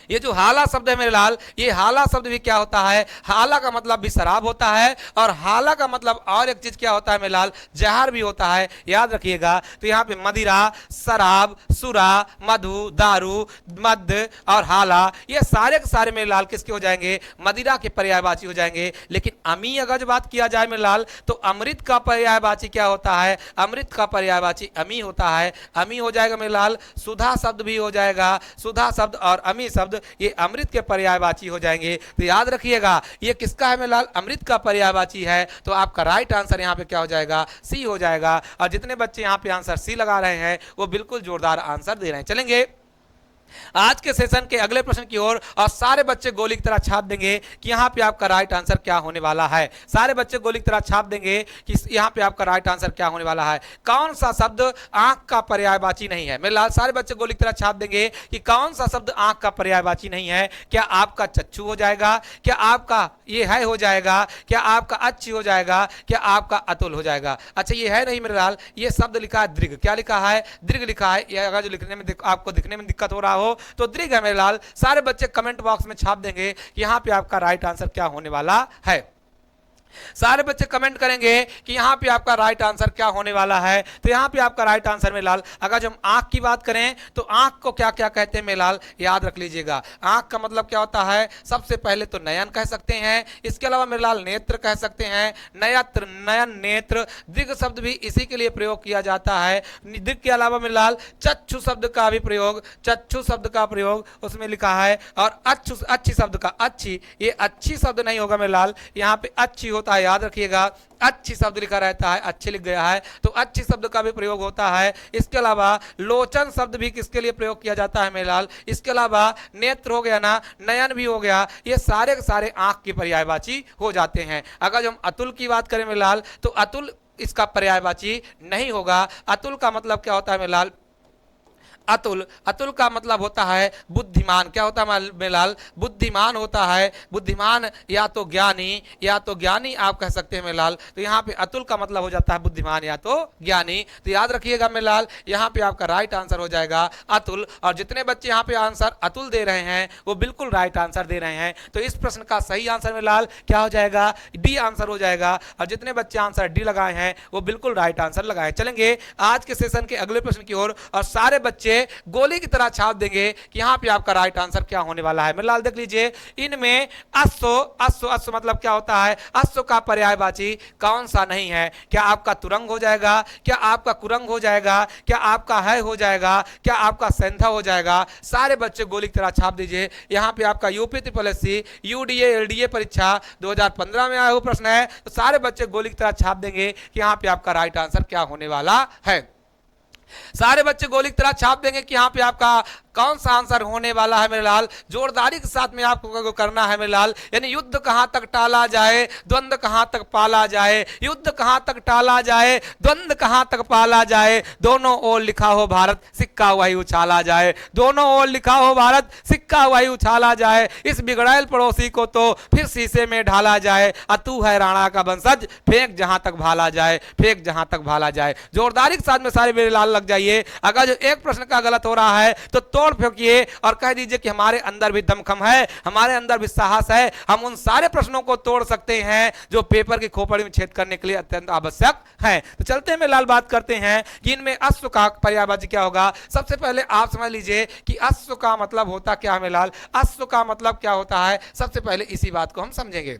ये जो हाला शब्द है मेरे लाल, ये हाला शब्द भी क्या होता है, हाला का मतलब भी शराब होता है और हाला का मतलब और एक चीज क्या होता है मेरे लाल, जहर भी होता है। याद रखिएगा। तो यहाँ पे मदिरा, शराब, सुरा, मधु, दारू, मद्य और हाला, ये सारे के सारे मेरे लाल किसके हो जाएंगे, मदिरा के पर्यायवाची हो जाएंगे। लेकिन अमी अगर जो बात किया जाए मेरे लाल, तो अमृत का पर्यायवाची क्या होता है, अमृत का पर्यायवाची अमी होता है। अमी हो जाएगा मेरे लाल, सुधा शब्द भी हो जाएगा, सुधा शब्द और अमी शब्द ये अमृत के पर्यायवाची हो जाएंगे। तो याद रखिएगा ये किसका है मेरे लाल, अमृत का पर्यायवाची है। तो आपका राइट आंसर यहाँ पे क्या हो जाएगा, सी हो जाएगा। और जितने बच्चे यहाँ पे आंसर सी लगा रहे हैं वो बिल्कुल जोरदार आंसर दे रहे हैं। चलेंगे आज के सेशन के अगले प्रश्न की ओर, और सारे बच्चे गोली की तरह छाप देंगे कि यहाँ पे आपका राइट आंसर क्या होने वाला है। सारे बच्चे गोली की तरह छाप देंगे कि यहाँ पे आपका राइट आंसर क्या होने वाला है। कौन सा शब्द आंख का पर्यायवाची नहीं है। मेरे लाल सारे बच्चे गोली की तरह छाप देंगे कि कौन सा शब्द आंख का पर्यायवाची नहीं है। क्या आपका चच्चू हो जाएगा, क्या आपका ये है हो जाएगा, क्या आपका अच्छी हो जाएगा, क्या आपका अतुल हो जाएगा। अच्छा ये है नहीं मेरे लाल, ये शब्द लिखा है दीर्घ। क्या लिखा है, दीर्घ लिखा है। ये अगर जो लिखने में आपको दिखने में दिक्कत हो रहा हो तो दीर्घ है मेरे लाल। सारे बच्चे कमेंट बॉक्स में छाप देंगे कि यहाँ पे आपका राइट आंसर क्या होने वाला है। सारे बच्चे कमेंट करेंगे कि यहां पे आपका राइट आंसर क्या होने वाला है। तो यहां पे आपका राइट आंसर में लाल, अगर हम आंख की बात करें तो आंख को क्या क्या कहते हैं में लाल, याद रख लीजिएगा। आंख का मतलब क्या होता है, सबसे पहले तो नयन कह सकते हैं, इसके अलावा मेरे लाल नेत्र कह सकते हैं, नयत्र, नयन, नेत्र। दीर्घ शब्द भी इसी के लिए प्रयोग किया जाता है। दीर्घ के अलावा मेरे लाल चक्षु शब्द का भी प्रयोग, चक्षु शब्द का प्रयोग उसमें लिखा है। और अच्छी शब्द का, अच्छी, ये अच्छी शब्द नहीं होगा मेरे लाल, यहाँ पे अच्छी होता है, याद रखिएगा। अच्छी शब्द लिखा रहता है, अच्छे लिख गया है तो अच्छी शब्द का भी प्रयोग होता है। इसके अलावा लोचन शब्द भी किसके लिए प्रयोग किया जाता है मेरे लाल, इसके अलावा नेत्र हो गया ना, नयन भी हो गया, ये सारे के सारे आंख की पर्यायवाची हो जाते हैं। अगर हम अतुल की बात करें मेरे लाल तो अतुल इसका पर्यायवाची नहीं होगा। अतुल का मतलब क्या होता है मेरे लाल, अतुल, अतुल का मतलब होता है बुद्धिमान। क्या होता है मेलाल, बुद्धिमान होता है। बुद्धिमान या तो ज्ञानी, या तो ज्ञानी आप कह सकते हैं मेलाल। तो यहाँ पे अतुल का मतलब हो जाता है बुद्धिमान या तो ज्ञानी। तो याद रखिएगा मेलाल, यहाँ पे आपका राइट आंसर हो जाएगा अतुल। और जितने बच्चे यहाँ पे आंसर अतुल दे रहे हैं वो बिल्कुल राइट आंसर दे रहे हैं। तो इस प्रश्न का सही आंसर मेलाल क्या हो जाएगा, डी आंसर हो जाएगा। और जितने बच्चे आंसर डी लगाए हैं वो बिल्कुल राइट आंसर लगाए। चलेंगे आज के सेशन के अगले प्रश्न की ओर, और सारे बच्चे गोली की तरह छाप देंगे कि यहां पे आपका राइट आंसर क्या होने वाला है। मेरे लाल देख लीजिए, इनमें अश्व, अश्व, अश्व मतलब क्या होता है, अश्व का पर्यायवाची कौन सा नहीं है। क्या आपका तुरंग हो जाएगा, क्या आपका कुरंग हो जाएगा, क्या आपका है हो जाएगा, क्या आपका सेंधा हो जाएगा। सारे बच्चे गोली की तरह छाप दीजिए। यहां पे आपका UP triple SC UDA LDA परीक्षा 2015 में आया हुआ प्रश्न है। तो सारे बच्चे गोली की तरह छाप देंगे कि यहां पे आपका राइट आंसर क्या होने वाला है। सारे बच्चे गोली की तरह छाप देंगे कि यहां पे आपका कौन सा आंसर होने वाला है मेरे लाल। जोरदारी के साथ में आपको करना है मेरे लाल, यानी युद्ध कहां तक टाला जाए, द्वंद्व कहां तक पाला जाए, युद्ध कहां तक टाला जाए, द्वंद्व कहां तक पाला जाए, दोनों ओर लिखा हो भारत, सिक्का वही उछाला जाए, दोनों ओर लिखा हो भारत, सिक्का वही उछाला जाए, इस बिगड़ैल पड़ोसी को तो फिर शीशे में ढाला जाए, अतु है राणा का वंशज, फेंक जहां तक भाला जाए, फेंक जहां तक भाला जाए। जोरदारी के साथ में सारे मेरे लाल लग जाइए। अगर जो एक प्रश्न का गलत हो रहा है तो तोड़ फेंकिए और कह दीजिए कि हमारे अंदर भी दमखम है, हमारे अंदर भी साहस है, हम उन सारे प्रश्नों को तोड़ सकते हैं जो पेपर की खोपड़ी में छेद करने के लिए अत्यंत आवश्यक है। तो चलते हैं लाल, बात करते हैं कि इनमें अश्व का पर्यायवाची क्या होगा। सबसे पहले आप समझ लीजिए कि अश्व का मतलब होता क्या है लाल, अश्व का मतलब क्या होता है। सबसे पहले इसी बात को हम समझेंगे।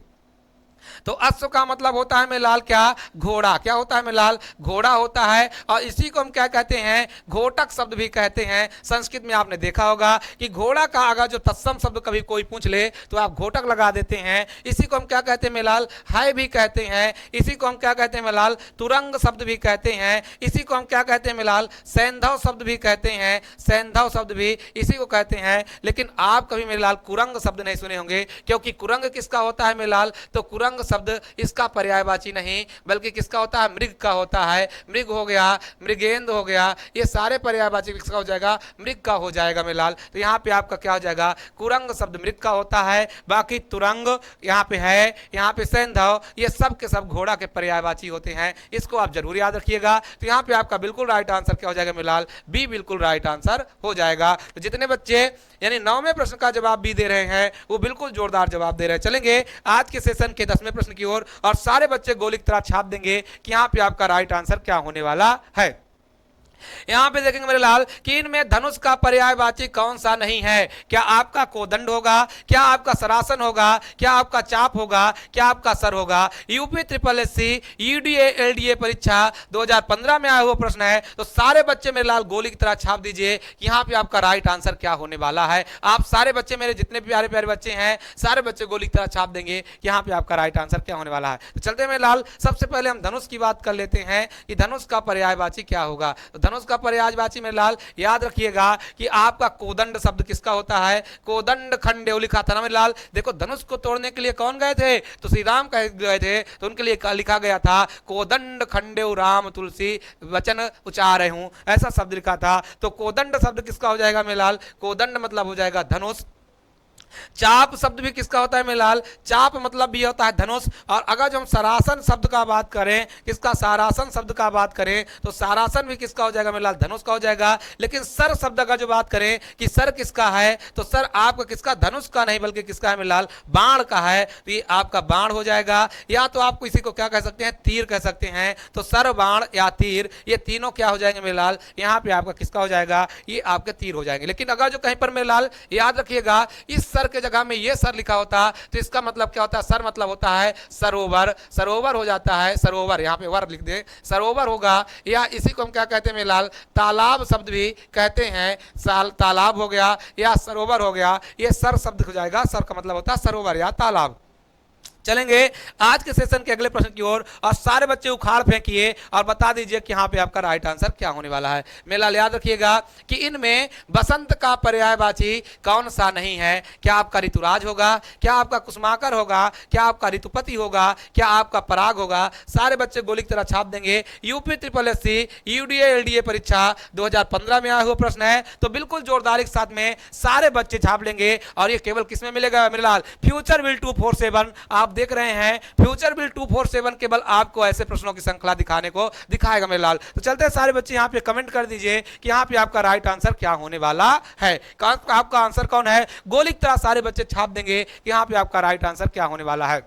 तो अश्व का मतलब होता है मेलाल क्या, घोड़ा। क्या होता है मेलाल, घोड़ा होता है। और इसी को हम क्या कहते हैं, घोटक शब्द भी कहते हैं। संस्कृत में आपने देखा होगा कि घोड़ा का अगर जो तत्सम शब्द कभी कोई पूछ ले तो आप घोटक लगा देते हैं। इसी को हम क्या कहते हैं मेलाल, है भी कहते हैं। इसी को हम क्या कहते हैं मेलाल, तुरंग शब्द भी कहते हैं। इसी को हम क्या कहते हैं मेलाल, सैंधव शब्द भी कहते हैं, सैंधव शब्द भी इसी को कहते हैं। लेकिन आप कभी मेलाल कुरंग शब्द नहीं सुने होंगे, क्योंकि कुरंग किसका होता है मेलाल, तो कुरंग शब्द इसका पर्यायवाची नहीं बल्कि किसका होता है, मृग का होता है। मृग हो गया, मृगेंद्र हो गया, ये सारे पर्यायवाची किसका हो जाएगा, मृग का हो जाएगा मेलाल। तो यहाँ पे आपका क्या हो जाएगा, कुरंग शब्द मृग का होता है। बाकी तुरंग यहाँ पे है, यहाँ पे सैंधव, ये सब के सब घोड़ा के पर्यायवाची होते हैं। इसको आप जरूर याद रखिएगा। तो यहाँ पे आपका बिल्कुल राइट आंसर क्या हो जाएगा मेलाल, बी बिल्कुल राइट आंसर हो जाएगा। तो जितने बच्चे यानी 9वें प्रश्न का जवाब बी दे रहे हैं वो बिल्कुल जोरदार जवाब दे रहे हैं। चलेंगे आज के सेशन के 10वें प्रश्न की ओर, और सारे बच्चे गोली की तरह छाप देंगे कि यहां पे आपका राइट आंसर क्या होने वाला है। यहां पे देखेंगे मेरे लाल कि इनमें धनुष का पर्यायवाची कौन सा नहीं है। क्या आपका कोदंड होगा, क्या आपका सरासन होगा, क्या आपका चाप होगा, क्या आपका सर होगा। UP triple SC UDA LDA परीक्षा 2015 में आया हुआ प्रश्न है। तो सारे बच्चे मेरे लाल गोली की तरह छाप दीजिए कि यहां पे आपका राइट आंसर क्या होने वाला है। आप सारे बच्चे, मेरे जितने प्यारे प्यारे बच्चे हैं, सारे बच्चे गोली की तरह छाप देंगे कि यहां पे आपका राइट आंसर क्या होने वाला है। तो चलते हैं मेरे लाल, सबसे पहले हम धनुष की बात कर लेते हैं कि धनुष का पर्यायवाची क्या होगा। तो धनुष का पर्यायवाची मेरे लाल याद रखिएगा कि आपका कोदंड शब्द किसका होता है, कोदंड खंडेव लिखा था ना मेरे लाल। देखो धनुष को तोड़ने के लिए कौन गए थे, तो श्री राम गए थे, तो उनके लिए लिखा गया था कोदंड खंडेव राम तुलसी वचन उचारे हूं, ऐसा शब्द लिखा था। तो कोदंड शब्द किसका हो जाएगा मेरे लाल, कोदंड मतलब हो जाएगा धनुष। चाप शब्द भी किसका होता है मेलाल? चाप मतलब भी होता है धनुष। और अगर जो हम सरासन शब्द का बात करें, किसका? सारासन शब्द का बात करें तो सारासन भी किसका हो जाएगा मेलाल? धनुष का हो जाएगा। लेकिन सर शब्द का जो बात करें कि सर किसका है, तो सर आपका किसका? धनुष का नहीं बल्कि किसका है मेलाल? बाण का है। तो ये आपका बाण हो जाएगा। या तो आप इसी को क्या कह सकते हैं? तीर कह सकते हैं। तो सर, बाण या तीर, ये तीनों क्या हो जाएंगे मेलाल? यहाँ पे आपका किसका हो जाएगा? ये आपके तीर हो जाएंगे। लेकिन अगर जो कहीं पर मेलाल याद रखिएगा इस सर के जगह में ये सर लिखा होता तो इसका मतलब क्या होता है? सर मतलब होता है सरोवर। सरोवर हो जाता है सरोवर, यहाँ पे वर लिख दे, सरोवर होगा। या इसी को हम क्या कहते हैं मेलाल? तालाब शब्द भी कहते हैं। तालाब हो गया या सरोवर हो गया, ये सर शब्द हो जाएगा। सर का मतलब होता है सरोवर या तालाब। चलेंगे आज के सेशन के अगले प्रश्न की ओर। और सारे बच्चे उखाड़ फेंकिए और बता दीजिए कि यहाँ पे आपका राइट आंसर क्या होने वाला है। मेला याद रखिएगा कि इनमें बसंत का पर्यायवाची कौन सा नहीं है? क्या आपका ऋतुराज होगा? क्या आपका कुसुमाकर होगा? क्या आपका ऋतुपति होगा? क्या आपका पराग होगा? सारे बच्चे गोली की तरह छाप देंगे। UP triple S C UDA LDA परीक्षा 2015 में आया हुआ प्रश्न है, तो बिल्कुल जोरदारी के साथ में सारे बच्चे छाप लेंगे। और ये केवल किसमें मिलेगा मेरे लाल? फ्यूचर बिल 247 आप देख रहे हैं। फ्यूचर बिल 247 केवल आपको ऐसे प्रश्नों की श्रृंखला दिखाने को दिखाएगा मेरे लाल। तो चलते हैं सारे बच्चे यहाँ पे कमेंट कर दीजिए कि यहाँ पे आपका राइट आंसर क्या होने वाला है। आपका आंसर कौन है? गोली की तरह सारे बच्चे छाप देंगे कि यहाँ पे आपका राइट आंसर क्या होने वाला है।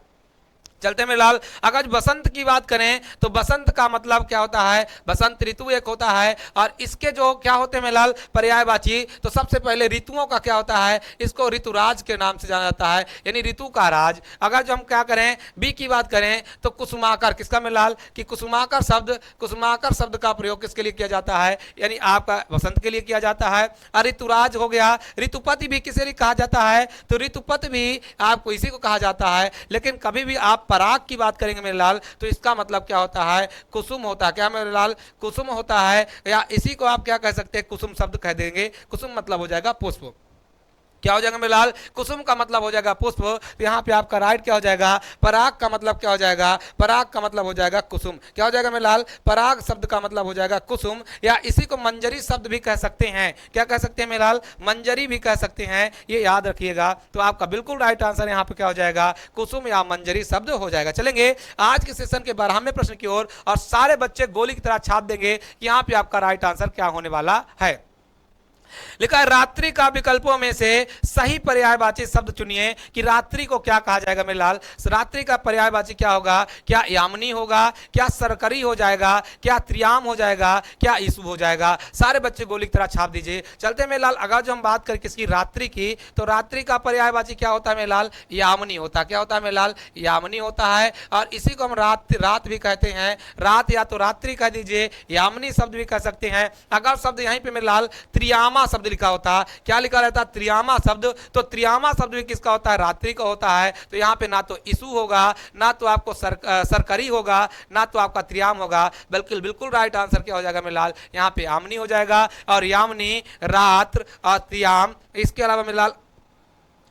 चलते में लाल, अगर बसंत की बात करें तो बसंत का मतलब क्या होता है? बसंत ऋतु एक होता है। और इसके जो क्या होते हैं मेलाल? पर्यायवाची। तो सबसे पहले ऋतुओं का क्या होता है? इसको ऋतुराज के नाम से जाना जाता है, यानी ऋतु का राज। अगर जो हम क्या करें बी की बात करें तो कुसुमाकर, किसका मेलाल? कि कुसुमाकर शब्द का प्रयोग किसके लिए किया जाता है? यानी आपका बसंत के लिए किया जाता है। और ऋतुराज हो गया। ऋतुपति भी किसे लिए कहा जाता है? तो ऋतुपति भी आपको इसी को कहा जाता है। लेकिन कभी भी आप पराग की बात करेंगे मेरे लाल तो इसका मतलब क्या होता है? कुसुम होता है। क्या मेरे लाल? कुसुम होता है। या इसी को आप क्या कह सकते हैं? कुसुम शब्द कह देंगे। कुसुम मतलब हो जाएगा पुष्प। क्या हो जाएगा मेरे लाल? कुसुम का मतलब हो जाएगा पुष्प। तो यहाँ पे आपका राइट क्या हो जाएगा? पराग का मतलब क्या हो जाएगा? पराग का मतलब हो जाएगा कुसुम। क्या हो जाएगा मेरे लाल? पराग शब्द का मतलब हो जाएगा कुसुम। या इसी को मंजरी शब्द भी कह सकते हैं। क्या कह सकते हैं मेरे लाल? मंजरी भी कह सकते हैं। ये याद रखिएगा। तो आपका बिल्कुल राइट आंसर यहाँ पे क्या हो जाएगा? कुसुम या मंजरी शब्द हो जाएगा। चलेंगे आज के सेशन के 12वें प्रश्न की ओर। और सारे बच्चे गोली की तरह छाप देंगे कि यहाँ पे आपका राइट आंसर क्या होने वाला है। लिखा है रात्रि का विकल्पों में से सही पर्यायवाची शब्द चुनिए कि रात्रि को क्या कहा जाएगा मेरे लाल? रात्रि का पर्यायवाची क्या होगा? क्या यामिनी होगा? क्या सरकरी हो जाएगा? क्या त्रियाम हो जाएगा? क्या ईसु हो जाएगा? सारे बच्चे गोली की तरह छाप दीजिए। चलते मेरे लाल, अगर जो हम बात करें किसकी? रात्रि की, तो रात्रि का पर्यायवाची क्या होता है मेरे लाल? यामिनी होता है। क्या होता है मेरे लाल? यामिनी होता है। और इसी को हम रात भी कहते हैं। रात या तो रात्रि कह दीजिए, यामिनी शब्द भी कह सकते हैं। अगर शब्द यहीं पे मेरे लाल त्रियामा शब्द लिखा होता, क्या लिखा रहता? त्रियामा शब्द। तो त्रियामा शब्द भी किसका होता है? रात्रि का होता है। तो यहाँ पे ना तो ईसु होगा, ना तो आपको सरकरी होगा, ना तो आपका त्रियाम होगा। बिल्कुल बिल्कुल राइट आंसर क्या हो जाएगा मेरे लाल? यहाँ पे यामिनी हो जाएगा। और यामिनी, रात्र और त्रियाम, इसके अलावा मेरे लाल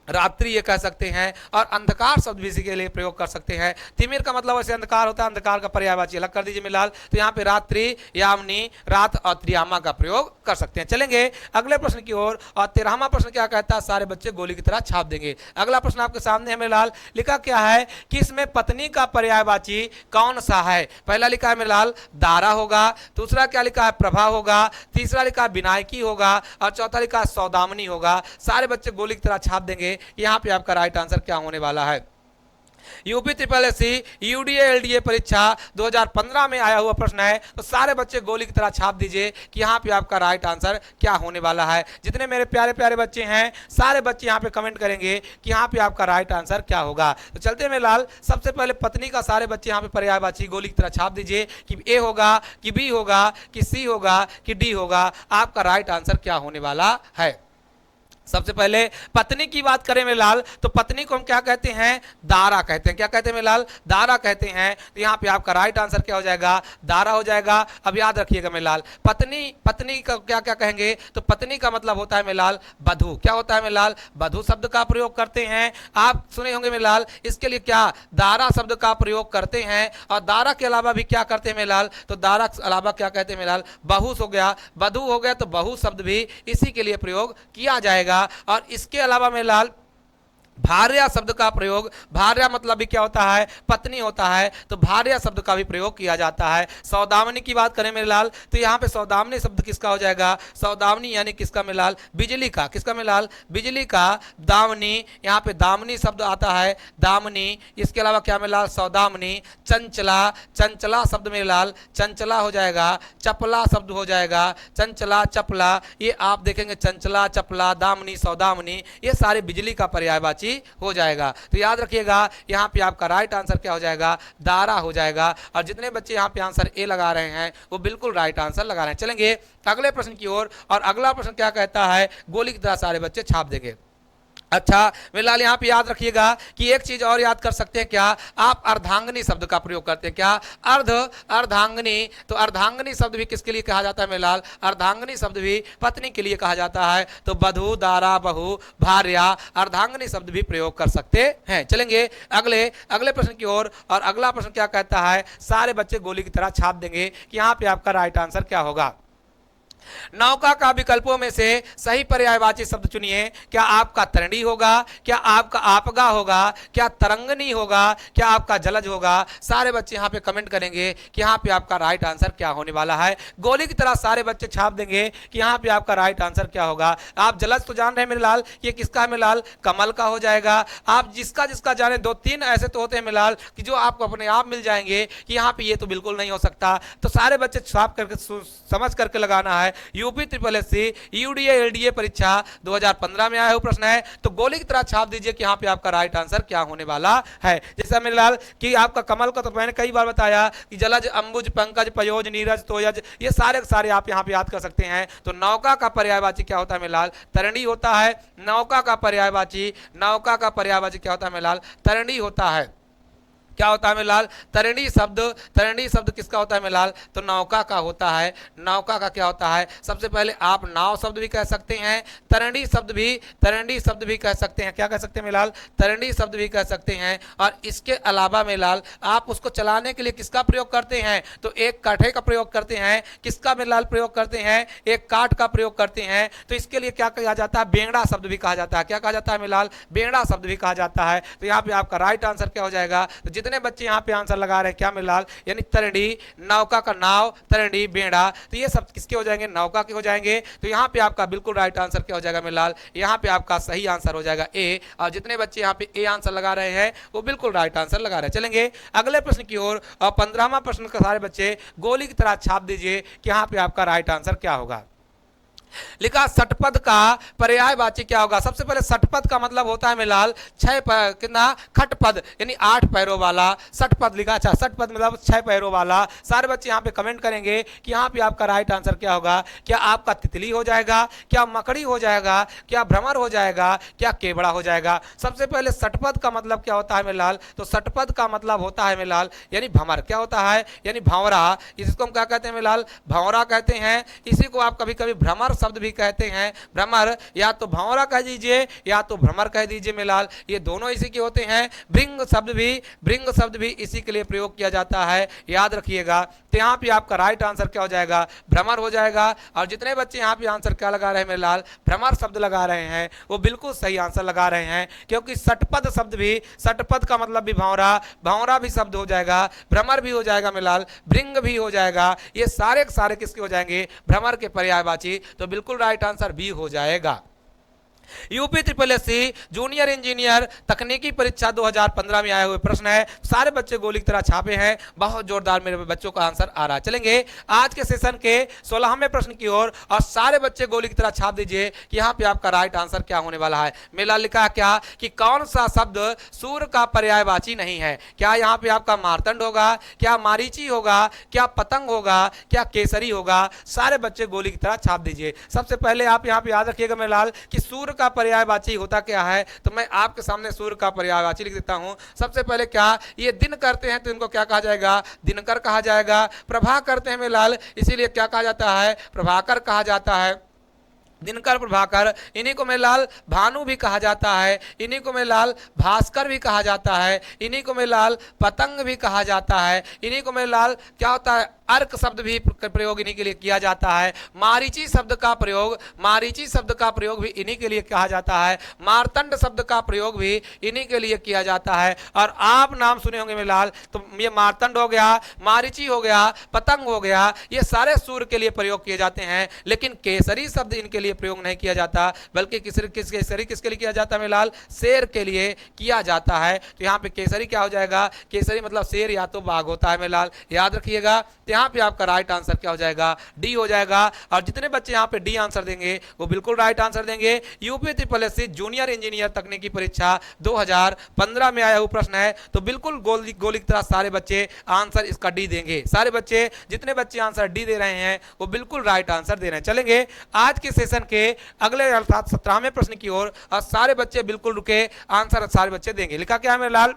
रात्रि ये कह सकते हैं। और अंधकार शब्द भी इसी के लिए प्रयोग कर सकते हैं। तिमिर का मतलब वैसे अंधकार होता है, अंधकार का पर्यायवाची अलग कर दीजिए मिलाल। तो यहाँ पे रात्रि, यामिनी, रात और त्रियामा का प्रयोग कर सकते हैं। चलेंगे अगले प्रश्न की ओर। और 13वां प्रश्न क्या कहता है? सारे बच्चे गोली की तरह छाप देंगे। अगला प्रश्न आपके सामने है मेरे लाल। लिखा क्या है कि इसमें पत्नी का पर्यायवाची कौन सा है? पहला लिखा है मेरे लाल दारा होगा। दूसरा क्या लिखा है? प्रभा होगा। तीसरा लिखा है विनायकी होगा। और चौथा लिखा है सौदामनी होगा। सारे बच्चे गोली की तरह छाप देंगे। यहां पे आपका राइट आंसर क्या होने वाला है। UP triple S C UDA LDA परीक्षा 2015 में आया हुआ प्रश्न है। तो सारे बच्चे गोली की तरह छाप दीजिए कि यहाँ पे आपका राइट आंसर क्या होने वाला है। जितने मेरे प्यारे प्यारे बच्चे हैं सारे बच्चे यहाँ पे कमेंट करेंगे कि यहाँ पे आपका राइट आंसर क्या होगा। तो चलते में लाल, सबसे पहले पत्नी का सारे बच्चे यहाँ पे पर्यायवाची गोली की तरह छाप दीजिए कि ए होगा, कि बी होगा, कि सी होगा, कि डी होगा। आपका राइट आंसर क्या होने वाला है। सबसे पहले पत्नी की बात करें मेरे लाल, तो पत्नी को हम क्या कहते हैं? दारा कहते हैं। क्या कहते हैं मेरे लाल? दारा कहते हैं। तो यहाँ पे आपका राइट आंसर क्या हो जाएगा? दारा हो जाएगा। अब याद रखिएगा मेरे लाल, पत्नी का क्या क्या कहेंगे? तो पत्नी का मतलब होता है मेरे लाल बधू। क्या होता है मेरे लाल? बधू शब्द का प्रयोग करते हैं। आप सुने होंगे मेरे लाल, इसके लिए क्या दारा शब्द का प्रयोग करते हैं। और दारा के अलावा भी क्या करते हैं मेरे लाल? तो दारा के अलावा क्या कहते हैं मेरे लाल? बहुस हो गया, बधू हो गया। तो बहु शब्द भी इसी के लिए प्रयोग किया जाएगा। और इसके अलावा मेरे लाल भार्या शब्द का प्रयोग, भार्या मतलब भी क्या होता है, पत्नी होता है, तो भार्या शब्द का भी प्रयोग किया जाता है। सौदामिनी की बात करें मेरे लाल, तो यहाँ पे सौदामिनी शब्द किसका हो जाएगा, सौदामिनी यानी किसका मेरे लाल, बिजली का, किसका मेरे लाल, बिजली का। दामिनी, यहाँ पे दामिनी शब्द आता है, दामिनी। इसके अलावा क्या मेरे लाल, सौदामिनी। चंचला, चंचला शब्द मेरे लाल, चंचला हो जाएगा, चपला शब्द हो जाएगा, चंचला चपला, ये आप देखेंगे चंचला चपला दामिनी सौदामिनी, ये सारे बिजली का पर्यायवाची हो जाएगा। तो याद रखिएगा यहां पे आपका राइट आंसर क्या हो जाएगा, दारा हो जाएगा। और जितने बच्चे यहां पे आंसर ए लगा रहे हैं वो बिल्कुल राइट आंसर लगा रहे हैं। चलेंगे अगले प्रश्न की ओर, और अगला प्रश्न क्या कहता है, गोली की तरह सारे बच्चे छाप देंगे। अच्छा फिलहाल यहाँ पे याद रखिएगा कि एक चीज और याद कर सकते हैं, क्या आप अर्धांगिनी शब्द का प्रयोग करते हैं, क्या अर्धांगिनी, तो अर्धांगिनी शब्द भी किसके लिए कहा जाता है मेरे लाल, अर्धांगिनी शब्द भी पत्नी के लिए कहा जाता है। तो बधू, दारा, बहू, भार्या, अर्धांगिनी शब्द भी प्रयोग कर सकते हैं। चलेंगे अगले प्रश्न की ओर, और अगला प्रश्न क्या कहता है, सारे बच्चे गोली की तरह छाप देंगे कि यहाँ पे आपका राइट आंसर क्या होगा। नौका का विकल्पों में से सही पर्यायवाची शब्द चुनिए। क्या आपका तरणी होगा, क्या आपका आपगा होगा, क्या तरंगनी होगा, क्या आपका जलज होगा। सारे बच्चे यहाँ पे कमेंट करेंगे कि यहाँ पे आपका राइट आंसर क्या होने वाला है। गोली की तरह सारे बच्चे छाप देंगे कि यहाँ पे आपका राइट आंसर क्या होगा। आप जलज तो जान रहे हैं मेरे लाल, ये किसका है मेरे लाल, कमल का हो जाएगा। आप जिसका जिसका जाने, 2-3 ऐसे तो होते हैं मेरे लाल कि जो आपको अपने आप मिल जाएंगे कि यहाँ पे ये तो बिल्कुल नहीं हो सकता। तो सारे बच्चे छाप करके समझ करके लगाना है। UP triple SC UDA LDA परीक्षा 2015 में आया हुआ प्रश्न है। तो गोली की तरह छाप दीजिए कि यहाँ पे आपका राइट आंसर क्या होने वाला है। जैसा मेरे लाल कि आपका कमल का तो मैंने कई बार बताया कि जलज, अंबुज, पंकज, पयोज, नीरज, तोयज, ये सारे सारे आप यहाँ पे याद कर सकते हैं। तो नौका का पर्यायवाची क्या होता है मेरे लाल, तरणी होता है। नौका का पर्यायवाची क्या होता है मेरे लाल, तरणी होता है। क्या होता है मेरे लाल, तरणी शब्द किसका होता है मेरे लाल, तो नौका का होता है। नौका का क्या होता है, सबसे पहले आप नाव शब्द भी कह सकते हैं, तरणी शब्द भी कह सकते हैं। क्या कह सकते हैं मेरे लाल, तरणी शब्द भी कह सकते हैं। और इसके अलावा मेरे लाल आप उसको चलाने के लिए किसका प्रयोग करते हैं, तो एक काठे का प्रयोग करते हैं। किसका मेरे लाल प्रयोग करते हैं, एक काठ का प्रयोग करते हैं। तो इसके लिए क्या कहा जाता है, बेंगड़ा शब्द भी कहा जाता है। क्या कहा जाता है मेरे लाल, बेंगड़ा शब्द भी कहा जाता है। तो यहाँ पे आपका राइट आंसर क्या हो जाएगा। तो जितने बच्चे यहाँ पे आंसर लगा रहे हैं क्या मेरे लाल, यानी तरणी, नौका का नाव, तरणी, बेड़ा, तो ये सब किसके हो जाएंगे, नौका के हो जाएंगे। तो यहाँ पे आपका बिल्कुल राइट आंसर क्या हो जाएगा मेरे लाल, यहाँ पे आपका सही आंसर हो जाएगा ए। और जितने बच्चे यहाँ पे ए आंसर लगा रहे हैं वो बिल्कुल राइट आंसर लगा रहे हैं। चलेंगे अगले प्रश्न की ओर, और 15वां प्रश्न का सारे बच्चे गोली की तरह छाप दीजिए कि यहाँ पे आपका राइट आंसर क्या होगा। लिखा षटपद का पर्यायवाची क्या होगा। सबसे पहले षटपद का मतलब होता है मेरे लाल 6 कितना, खटपद यानी 8 पैरों वाला षटपद लिखा। अच्छा, षटपद मतलब 6 पैरों वाला। सारे बच्चे यहाँ पे कमेंट करेंगे कि यहाँ पे आपका राइट आंसर क्या होगा। क्या आपका तितली हो जाएगा, क्या मकड़ी हो जाएगा, क्या भ्रमर हो जाएगा, क्या केवड़ा हो जाएगा। सबसे पहले षटपद का मतलब क्या होता है मेरे लाल, तो षटपद का मतलब होता है मेरे लाल यानी भंवर। क्या होता है, यानी भंवरा। इसको हम क्या कहते हैं मेरे लाल, भंवरा कहते हैं। इसी को आप कभी कभी भ्रमर शब्द भी कहते हैं। भ्रमर या तो भंवरा कह दीजिए या तो भ्रमर कह दीजिए मेरे लाल, ये दोनों इसी के होते हैं। भृंग शब्द भी इसी के लिए प्रयोग किया जाता है, याद रखिएगा। तो यहाँ पे आपका राइट आंसर क्या हो जाएगा, भ्रमर हो जाएगा। और जितने बच्चे यहाँ पे आंसर क्या लगा रहे हैं मेरे लाल, भ्रमर शब्द लगा रहे हैं, वो बिल्कुल सही आंसर लगा रहे हैं। क्योंकि षटपद शब्द भी, षटपद का मतलब भी भंवरा, भंवरा भी शब्द हो जाएगा, भ्रमर भी हो जाएगा मेरे लाल, भृंग भी हो जाएगा। ये सारे सारे किसके हो जाएंगे, भ्रमर के पर्यायवाची। तो बिल्कुल राइट आंसर बी हो जाएगा। UP triple SC junior engineer तकनीकी परीक्षा 2015 में आए हुए प्रश्न है। सारे बच्चे गोली की तरह छापे हैं, बहुत जोरदार मेरे बच्चों का आंसर आ रहा है। चलेंगे आज के सेशन के 16वें प्रश्न की ओर, और सारे बच्चे गोली की तरह छाप दीजिए कि यहाँ पे आपका राइट आंसर क्या होने वाला है। मेला लिखा है क्या कि कौन सा शब्द सूर्य का पर्यायवाची नहीं है। क्या यहाँ पे आपका मार्तंड होगा, क्या मारीची होगा, क्या पतंग होगा, क्या केसरी होगा। सारे बच्चे गोली की तरह छाप दीजिए। सबसे पहले आप यहाँ पे याद रखिएगा मेरे लाल कि सूर्य का पर्यायवाची होता क्या है, तो मैं आपके सामने सूर्य का पर्यायवाची लिख देता हूं। सबसे पहले क्या, ये दिन करते हैं तो इनको क्या कहा जाएगा, दिनकर कहा जाएगा। प्रभा करते हैं मेरे लाल, इसीलिए क्या कहा जाता है, प्रभाकर कहा जाता है। दिनकर, प्रभाकर, इन्हीं को मेरे लाल भानु भी कहा जाता है, इन्हीं को मेरे लाल भास्कर भी कहा जाता है, इन्हीं को मेरे लाल पतंग भी कहा जाता है, इन्हीं को मेरे लाल क्या होता है, अर्क शब्द भी प्रयोग इन्हीं के लिए किया जाता है। मारीची शब्द का प्रयोग, मारीची शब्द का प्रयोग भी इन्हीं के लिए कहा जाता है। मार्तंड शब्द का प्रयोग भी इन्हीं के लिए किया जाता है। और आप नाम सुने होंगे मेरे लाल, तो ये मार्तंड हो गया, मारीची हो गया, पतंग हो गया, ये सारे सूर्य के लिए प्रयोग किए जाते हैं। लेकिन केसरी शब्द इनके लिए प्रयोग नहीं किया जाता, बल्कि केसरी किसके लिए किया जाता है मेरे लाल? शेर के लिए किया जाता है। तो यहाँ पे केसरी क्या हो जाएगा? केसरी मतलब शेर या तो बाघ होता है मेरे लाल, याद रखिएगा। तो यहाँ पे आपका राइट आंसर क्या हो जाएगा? डी हो जाएगा। और जितने बच्चे यहाँ पे डी आंसर देंगे वो बिल्कुल राइट आंसर देंगे। UP triple S C junior engineer तकनीकी परीक्षा 2015 में आया हुआ प्रश्न है, तो बिल्कुल गोली की तरह सारे बच्चे आंसर इसका डी देंगे। सारे बच्चे, जितने बच्चे आंसर डी दे रहे हैं वो बिल्कुल राइट आंसर दे रहे हैं। चलेंगे आज के सेशन के अगले अर्थात 17वें प्रश्न की ओर, और सारे बच्चे बिल्कुल रुके, आंसर सारे बच्चे देंगे। लिखा क्या है मेरे लाल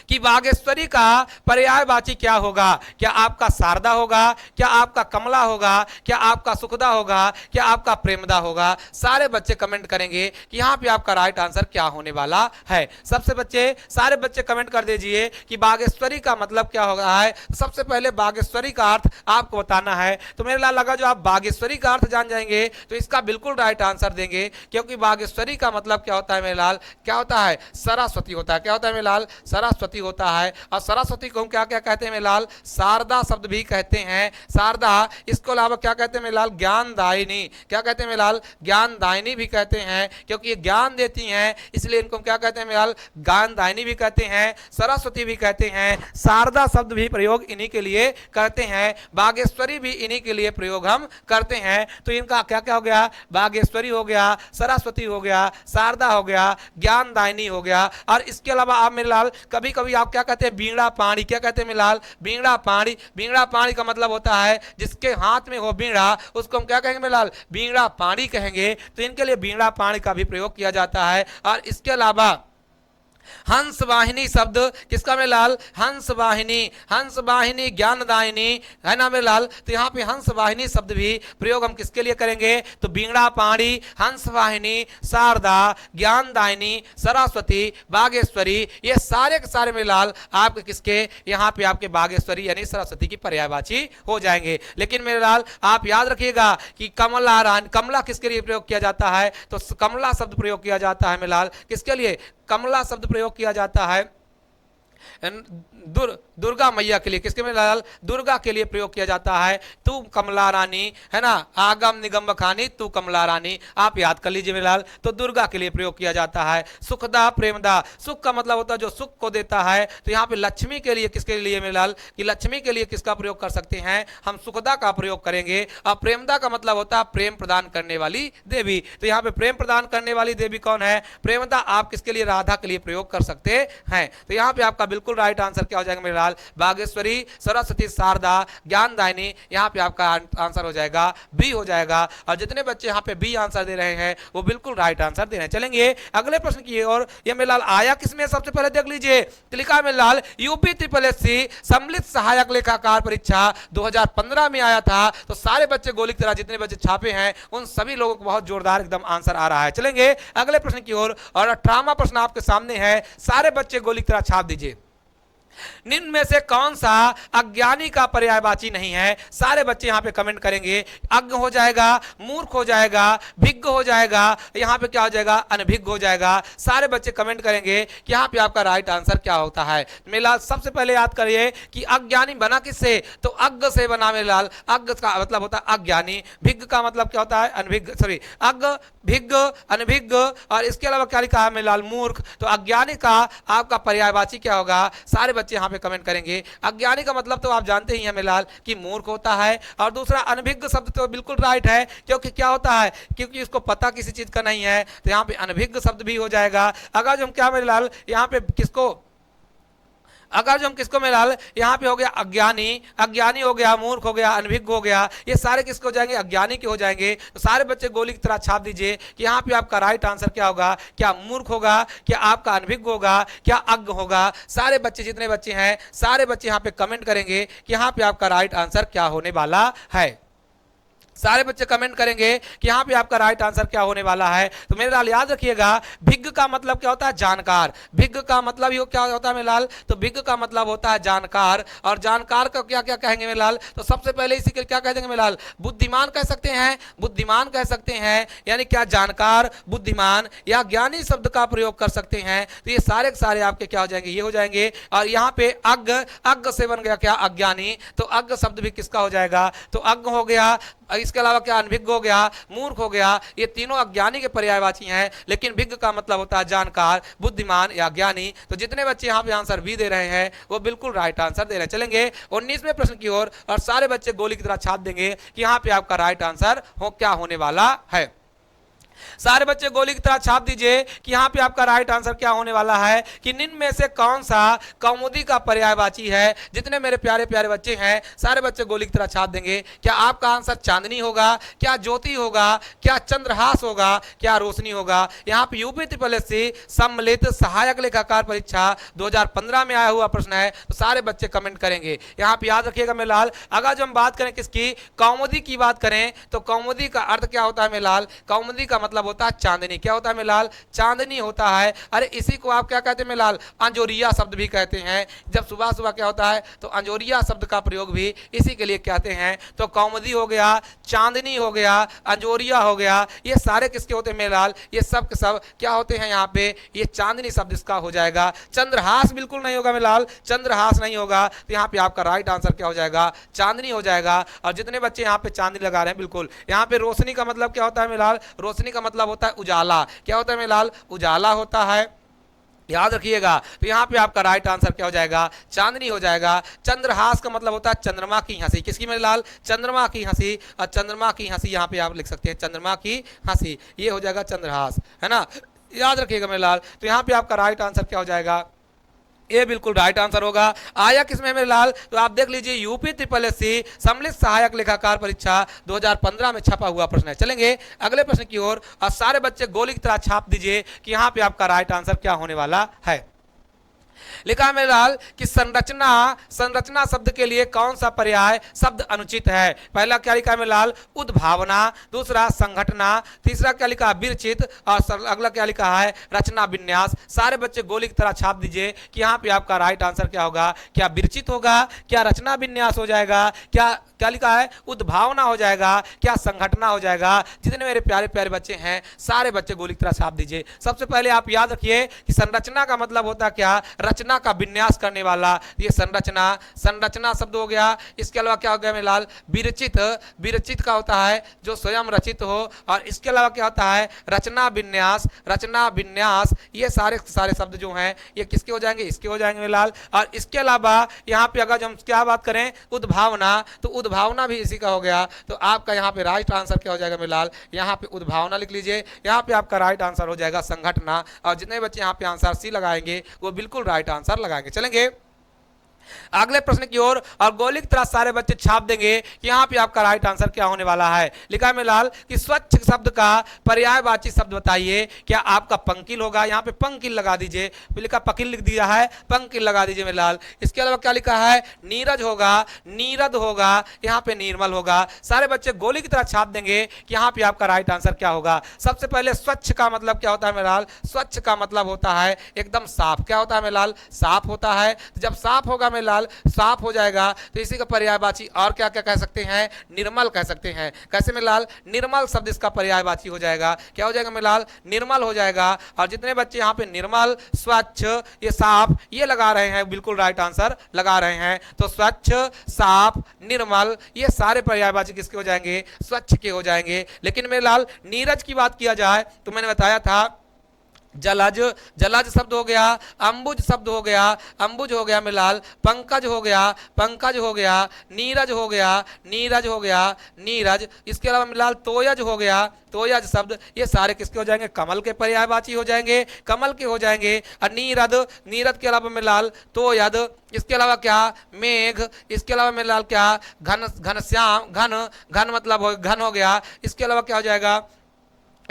कि बागेश्वरी का पर्यायवाची क्या होगा? क्या आपका शारदा होगा? क्या आपका कमला होगा? क्या आपका सुखदा होगा? क्या आपका प्रेमदा होगा? सारे बच्चे कमेंट करेंगे कि यहाँ पे आपका राइट आंसर क्या होने वाला है। सारे बच्चे कमेंट कर दीजिए कि बागेश्वरी का मतलब क्या होगा है। सबसे पहले बागेश्वरी का अर्थ आपको बताना है। तो मेरे लाल लगा जो आप बागेश्वरी का अर्थ जान जाएंगे तो इसका बिल्कुल राइट आंसर देंगे, क्योंकि बागेश्वरी का मतलब क्या होता है मेरे लाल? क्या होता है? सरस्वती होता है। क्या होता है मेरे लाल? सरस्वती होता है। और सरस्वती को हम क्या क्या कहते हैं मेरे लाल? शारदा शब्द भी कहते हैं, शारदा। इसको अलावा क्या कहते हैं मेरे लाल? ज्ञानदायिनी। क्या कहते हैं मेरे लाल? ज्ञानदायिनी भी कहते हैं, क्योंकि ये ज्ञान देती हैं, इसलिए इनको क्या कहते हैं मेरे लाल? ज्ञानदायिनी भी कहते हैं, सरस्वती भी कहते हैं। शारदा शब्द भी प्रयोग इन्हीं के लिए करते हैं, बागेश्वरी भी इन्हीं के लिए प्रयोग हम करते हैं। तो इनका क्या क्या हो गया? बागेश्वरी हो गया, सरस्वती हो गया, शारदा हो गया, ज्ञानदायिनी हो गया। और इसके अलावा आप मेरे लाल कभी कभी आप क्या कहते हैं? बीड़ा पाणी। क्या कहते हैं मेरे लाल? बीड़ा पाणी। बीड़ा पाणी का मतलब होता है जिसके हाथ में हो बीड़ा, उसको हम क्या कहेंगे मेरे लाल? बीड़ा पाणी कहेंगे। तो इनके लिए बीड़ा पाणी का भी प्रयोग किया जाता है। और इसके अलावा हंस वाहिनी शब्द किसका मेरे लाल? हंस वाहिनी। हंस वाहिनी ज्ञानदायिनी है ना मेरे लाल? तो यहाँ पे हंस वाहिनी शब्द भी प्रयोग हम किसके लिए करेंगे? तो बीड़ा पाणी, हंस वाहिनी, शारदा, ज्ञानदायिनी, सरस्वती, बागेश्वरी, ये सारे के सारे मेरे लाल आपके किसके? यहाँ पे आपके बागेश्वरी यानी सरस्वती की पर्यायवाची हो जाएंगे। लेकिन मेरे लाल आप याद रखिएगा कि कमला रानी, कमला किसके लिए प्रयोग किया जाता है? तो कमला शब्द प्रयोग किया जाता है मेरे लाल किसके लिए? कमला शब्द प्रयोग किया जाता है दुर्गा मैया के लिए। किसके में लाल? दुर्गा के लिए प्रयोग किया जाता है। तू कमला रानी है ना, आगम निगम बखानी तू कमला रानी, आप याद कर लीजिए मेरे लाल। तो दुर्गा के लिए प्रयोग किया जाता है। सुखदा प्रेमदा, सुख का मतलब होता है जो सुख को देता है। तो यहाँ पे लक्ष्मी के लिए किसके लिए मेरे लाल? कि लक्ष्मी के लिए किसका प्रयोग कर सकते हैं हम? सुखदा का प्रयोग करेंगे। और प्रेमदा का मतलब होता है प्रेम प्रदान करने वाली देवी। तो यहाँ पे प्रेम प्रदान करने वाली देवी कौन है? प्रेमदा। आप किसके लिए? राधा के लिए प्रयोग कर सकते हैं। तो यहाँ पे आपका बिल्कुल राइट आंसर क्या हो जाएगा मेरे लाल? बागेश्वरी, सरस्वती, शारदा, ज्ञानदायिनी। यहाँ पे आपका आंसर हो जाएगा बी हो जाएगा। और जितने बच्चे यहाँ पे बी आंसर दे रहे हैं वो बिल्कुल राइट आंसर दे रहे हैं। चलेंगे अगले प्रश्न की ओर। ये मेरे लाल आया किसमें? सबसे पहले देख लीजिए, लिखा मेरे लाल यूपी ट्रिपल एस सी सम्मिलित सहायक लेखाकार परीक्षा 2015 में आया था। तो सारे बच्चे गोली की तरह जितने बच्चे छापे हैं उन सभी लोगों को बहुत जोरदार एकदम आंसर आ रहा है। चलेंगे अगले प्रश्न की ओर। और 18वां प्रश्न आपके सामने है, सारे बच्चे गोली की तरह छाप दीजिए। निम्न में से कौन सा अज्ञानी का पर्यायवाची नहीं है? सारे बच्चे यहां पे कमेंट करेंगे। अज्ञ हो जाएगा, मूर्ख हो जाएगा, भिज्ञ हो जाएगा, यहां पे क्या हो जाएगा? अनभिज्ञ हो जाएगा। सारे बच्चे कमेंट करेंगे कि यहां पे आपका राइट आंसर क्या होता है। मेरे लाल सबसे पहले याद करिए कि अज्ञानी बना किससे? तो अज्ञ से बना मेरे लाल। अज्ञ का मतलब होता है अज्ञानी, भिज्ञ का मतलब क्या होता है? अनभिज्ञ, सॉरी अज्ञ, भिज्ञ, अनभिज्ञ। और इसके अलावा क्या लिखा है मेरे लाल? मूर्ख। तो अज्ञानी का आपका पर्यायवाची क्या होगा? सारे बच्चे यहां पे कमेंट करेंगे। अज्ञानी का मतलब तो आप जानते ही हैं मेरे लाल कि मूर्ख होता है। और दूसरा अनभिज्ञ शब्द तो बिल्कुल राइट है, क्योंकि क्या होता है? क्योंकि इसको पता किसी चीज का नहीं है। तो यहां पे अनभिज्ञ शब्द भी हो जाएगा। अगर जो हम क्या मेरे लाल यहां पे किसको, अगर जो हम किसको मेरे लाल यहाँ पे हो गया अज्ञानी, अज्ञानी हो गया, मूर्ख हो गया, अनभिज्ञ हो गया, ये सारे किसके हो जाएंगे? अज्ञानी के हो जाएंगे। तो सारे बच्चे गोली की तरह छाप दीजिए कि यहाँ पे आपका राइट आंसर क्या होगा? क्या मूर्ख होगा? क्या आपका अनभिज्ञ होगा? क्या अज्ञ होगा? सारे बच्चे, जितने बच्चे हैं सारे बच्चे यहाँ पे कमेंट करेंगे कि यहाँ पे आपका राइट आंसर क्या होने वाला है। सारे बच्चे कमेंट करेंगे कि यहाँ पे आपका राइट आंसर क्या होने वाला है। तो मेरे लाल याद रखिएगा, भिज्ञ का मतलब क्या होता है? जानकार। भिज्ञ का मतलब ये क्या होता है मेरे लाल? तो भिज्ञ का मतलब होता है जानकार। और जानकार का क्या क्या कहेंगे मेरे लाल? तो सबसे पहले इसी के क्या कह देंगे मेरे लाल? बुद्धिमान कह सकते हैं, बुद्धिमान कह सकते हैं, यानी क्या जानकार, बुद्धिमान या ज्ञानी शब्द का प्रयोग कर सकते हैं। तो ये सारे के सारे आपके क्या हो जाएंगे? ये हो जाएंगे। और यहाँ पे अज्ञ, अज्ञ से बन गया क्या? अज्ञानी। तो अज्ञ शब्द भी किसका हो जाएगा? तो अज्ञ हो गया। इसके अलावा क्या? अनभिज्ञ हो गया, मूर्ख हो गया। ये तीनों अज्ञानी के पर्यायवाची हैं, लेकिन भिज्ञ का मतलब होता है जानकार, बुद्धिमान या ज्ञानी। तो जितने बच्चे यहाँ पे आंसर भी दे रहे हैं वो बिल्कुल राइट आंसर दे रहे हैं। चलेंगे 19वें प्रश्न की ओर, और सारे बच्चे गोली की तरह छाप देंगे कि यहाँ पे आपका राइट आंसर क्या होने वाला है। सारे बच्चे गोली की तरह छाप दीजिए कि यहाँ पे आपका राइट आंसर क्या होने वाला है, कि निम्न में से कौन सा कौमुदी का पर्यायवाची है। जितने मेरे प्यारे प्यारे बच्चे हैं सारे बच्चे गोली की तरह छाप देंगे। क्या आपका आंसर चांदनी होगा, क्या ज्योति होगा, क्या चंद्रहास होगा, क्या रोशनी होगा। यहाँ पे यूपी ट्रिपल सम्मिलित सहायक लेखाकार परीक्षा 2015 में आया हुआ प्रश्न है। तो सारे बच्चे कमेंट करेंगे। यहाँ पे याद रखिएगा मेरे लाल, अगर जो हम बात करें किसकी? कौमुदी की बात करें तो कौमुदी का अर्थ क्या होता है मेरे लाल? कौमुदी का मतलब होता है चांदनी। क्या होता है मेरे लाल? चांदनी होता है। अरे इसी को आप क्या कहते हैं मेरे लाल? अंजोरिया शब्द भी कहते हैं। जब सुबह सुबह क्या होता है तो अंजोरिया शब्द का प्रयोग भी इसी के लिए कहते हैं। तो कौमुदी हो गया, चांदनी हो गया, अंजोरिया हो गया, ये सारे किसके होते हैं मेरे लाल? ये सब के सब क्या होते हैं यहाँ पे? ये चांदनी शब्द इसका हो जाएगा। चंद्रहास बिल्कुल नहीं होगा मेरे लाल, चंद्रहास नहीं होगा। तो यहाँ पे आपका राइट आंसर क्या हो जाएगा? चांदनी हो जाएगा। और जितने बच्चे यहाँ पे चांदनी लगा रहे हैं बिल्कुल। यहाँ पे रोशनी का मतलब क्या होता है मेरे लाल? रोशनी का मतलब होता है उजाला। क्या होता है मेरे लाल? उजाला होता है, याद रखिएगा। तो यहाँ पे आपका राइट आंसर क्या हो जाएगा? चांदनी हो जाएगा। चंद्रहास का मतलब होता है चंद्रमा की हंसी। किसकी मेरे लाल? चंद्रमा की हंसी। और चंद्रमा की हंसी यहाँ पे आप लिख सकते हैं, चंद्रमा की हंसी, ये हो जाएगा चंद्रहास, है ना? याद रखिएगा मेरे लाल। तो यहाँ पे आपका राइट आंसर क्या हो जाएगा? ये बिल्कुल राइट आंसर होगा। आया किसमें मेरे लाल? तो आप देख लीजिए, यूपी ट्रिपल सम्मिलित सहायक लेखाकार परीक्षा 2015 में छपा हुआ प्रश्न है। चलेंगे अगले प्रश्न की ओर, और सारे बच्चे गोली की तरह छाप दीजिए कि यहाँ पे आपका राइट आंसर क्या होने वाला है। लिखा है मेरे लाल कि संरचना, संरचना शब्द के लिए कौन सा पर्याय शब्द अनुचित है। पहला क्या लिखा है मेरे लाल? उद्भावना। दूसरा संघटना। तीसरा क्या लिखा है? विरचित। और अगला क्या लिखा है? रचना विन्यास। सारे बच्चे गोली की तरह छाप दीजिए कि यहाँ पे आपका राइट आंसर क्या होगा? क्या विरचित होगा, क्या रचना विन्यास हो जाएगा, क्या क्या लिखा है? उद्भावना हो जाएगा, क्या संघटना हो जाएगा। जितने मेरे प्यारे प्यारे बच्चे हैं सारे बच्चे गोली की तरह छाप दीजिए। सबसे पहले आप याद रखिए कि संरचना का मतलब होता क्या? रचना का विन्यास करने वाला, ये संरचना, संरचना शब्द हो गया। इसके अलावा क्या हो गया मेरे लाल? विरचित। विरचित का होता है जो स्वयं रचित हो। और इसके अलावा क्या होता है? रचना विन्यास। रचना विन्यास, ये सारे सारे शब्द जो हैं ये किसके हो जाएंगे? इसके हो जाएंगे मेरे लाल। और इसके अलावा यहाँ पे अगर हम क्या बात करें? उद्भावना, तो उद्भावना भी इसी का हो गया। तो आपका यहाँ पे राइट आंसर क्या हो जाएगा मेरे लाल? यहाँ पे उद्भावना लिख लीजिए। यहाँ पे आपका राइट आंसर हो जाएगा संघटना। और जितने बच्चे यहाँ पे आंसर सी लगाएंगे वो बिल्कुल राइट आंसर लगाएंगे। चलेंगे अगले प्रश्न की ओर, और गोली की तरह सारे बच्चे छाप देंगे कि यहाँ पे आपका राइट आंसर क्या होने वाला है। लिखा है मेरे लाल कि स्वच्छ शब्द का पर्यायवाची शब्द बताइए। क्या आपका पंकिल होगा? यहाँ पे पंकिल लगा दीजिए। लिखा पकिल लिख दिया है, पंकिल लगा दीजिए मेरे लाल। इसके अलावा क्या लिखा है? नीरज होगा, नीरद होगा, यहाँ पे निर्मल होगा। सारे बच्चे गोली की तरह छाप देंगे कि यहाँ पे आपका राइट आंसर क्या होगा। सबसे पहले स्वच्छ का मतलब क्या होता है मेरे लाल? स्वच्छ का मतलब होता है एकदम साफ। क्या होता है मेरे लाल? साफ होता है। जब साफ होगा लाल, साफ हो जाएगा, तो इसी का पर्यायवाची और क्या क्या कह सकते हैं? निर्मल कह सकते हैं। कैसे में लाल? निर्मल शब्द इसका पर्यायवाची हो जाएगा। क्या हो जाएगा में लाल? निर्मल हो जाएगा। और जितने बच्चे यहाँ पे निर्मल, स्वच्छ, ये साफ, ये लगा रहे हैं बिल्कुल राइट आंसर लगा रहे हैं। तो स्वच्छ, साफ, निर्मल, ये सारे पर्यायवाची किसके हो जाएंगे? स्वच्छ के हो जाएंगे। लेकिन मेरे लाल नीरज की बात किया जाए तो मैंने बताया था जलज, जलज शब्द हो गया। अंबुज शब्द हो गया, अंबुज हो गया मेरे लाल। पंकज हो गया, पंकज हो गया। नीरज हो गया, नीरज हो गया, नीरज। इसके अलावा मेरे लाल तोयज हो गया, तोयज शब्द, ये सारे किसके हो जाएंगे? कमल के पर्यायवाची हो जाएंगे, कमल के हो जाएंगे। और नीरद, नीरद के अलावा मेरे लाल तोयद। इसके अलावा क्या? मेघ। इसके अलावा मेरे लाल क्या? घन, घनश्याम, घन, घन मतलब घन हो गया। इसके अलावा क्या हो जाएगा?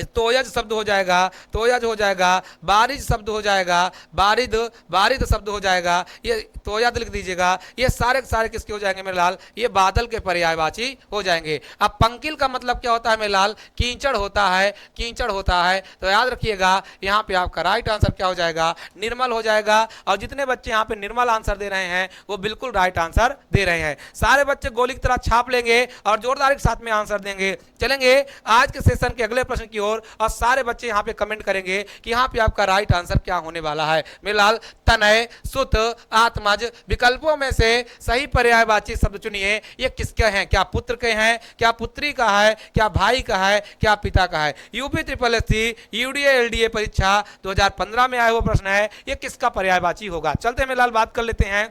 तोयज शब्द हो जाएगा, तोयज हो जाएगा, बारिज शब्द हो जाएगा, बारिद, बारिद शब्द हो जाएगा, ये तोयद लिख दीजिएगा। ये सारे के सारे किसके हो जाएंगे मेरे लाल, ये बादल के पर्यायवाची हो जाएंगे। अब पंकिल का मतलब क्या होता है मेरे लाल, कीचड़ होता है, कीचड़ होता है। तो याद रखिएगा यहाँ पे आपका राइट आंसर क्या हो जाएगा, निर्मल हो जाएगा। और जितने बच्चे यहाँ पे निर्मल आंसर दे रहे हैं वो बिल्कुल राइट आंसर दे रहे हैं। सारे बच्चे गोली की तरह छाप लेंगे और जोरदार के साथ में आंसर देंगे। चलेंगे आज के सेशन के अगले प्रश्न की ओर और सारे बच्चे यहाँ पे कमेंट करेंगे कि यहाँ पे आपका राइट आंसर क्या होने वाला है। मेरे लाल तनय, सुत, आत्मज विकल्पों में से सही पर्यायवाची शब्द चुनिए। ये किसके हैं, क्या पुत्र के हैं, क्या पुत्री का है, क्या भाई का है, क्या पिता का है। UP triple SC UDA LDA परीक्षा 2015 में आया हुआ प्रश्न है, ये किसका पर्यायवाची होगा। चलते मेरे लाल बात कर लेते हैं।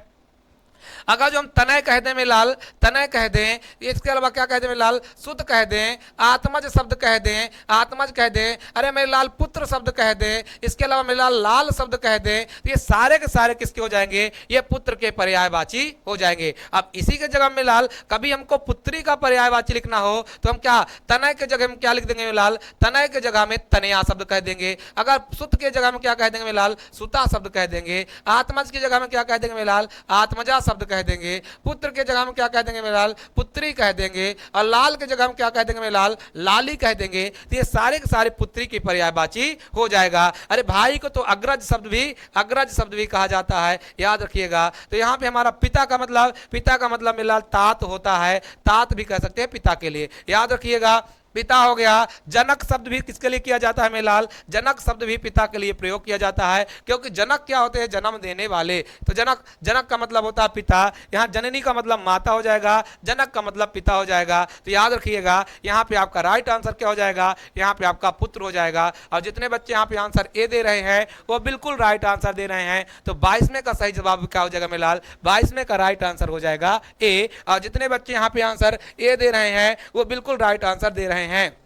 अगर जो हम तनय कह दें मेरे लाल, तनय कह दें, इसके अलावा क्या कह दें मेरे लाल, सुत कह दें, आत्मज शब्द कह दें, आत्मज कह दें, अरे मेरे लाल पुत्र शब्द कह दें, इसके अलावा मेरे लाल लाल शब्द कह दें, तो ये सारे के सारे किसके हो जाएंगे, ये पुत्र के पर्यायवाची हो जाएंगे। अब इसी के जगह में लाल कभी हमको पुत्री का पर्यायवाची लिखना हो तो हम क्या तनय के जगह में क्या लिख देंगे मेरे लाल, तनय के जगह में तनया शब्द कह देंगे। अगर सुत के जगह में क्या कह देंगे मेरे लाल, सुता शब्द कह देंगे। आत्मज की जगह में क्या कह देंगे मेरे लाल, आत्मजा शब्द कह देंगे। पुत्र के जगह में क्या कह देंगे मेरे लाल, पुत्री कह देंगे। और लाल के जगह में क्या कह देंगे मेरे लाल, लाली कह देंगे। तो ये सारे के सारे पुत्री की पर्यायवाची हो जाएगा। अरे भाई को तो अग्रज शब्द भी कहा जाता है, याद रखिएगा। तो यहाँ पे हमारा पिता का मतलब मेरे लाल तात होता है, तात भी कह सकते हैं पिता के लिए, याद रखिएगा। पिता हो गया। जनक शब्द भी किसके लिए किया जाता है मेरे लाल, जनक शब्द भी पिता के लिए प्रयोग किया जाता है, क्योंकि जनक क्या होते हैं, जन्म देने वाले। तो जनक का मतलब होता है पिता। यहाँ जननी का मतलब माता हो जाएगा, जनक का मतलब पिता हो जाएगा। तो याद रखिएगा यहाँ पे आपका राइट आंसर क्या हो जाएगा, यहाँ पे आपका पुत्र हो जाएगा। और जितने बच्चे यहाँ पे आंसर ए दे रहे हैं वो बिल्कुल राइट आंसर दे रहे हैं। तो 22वें का सही जवाब क्या हो जाएगा मेरे लाल, 22वें का राइट आंसर हो जाएगा ए। और जितने बच्चे यहाँ पे आंसर ए दे रहे हैं वो बिल्कुल राइट आंसर दे रहे हैं।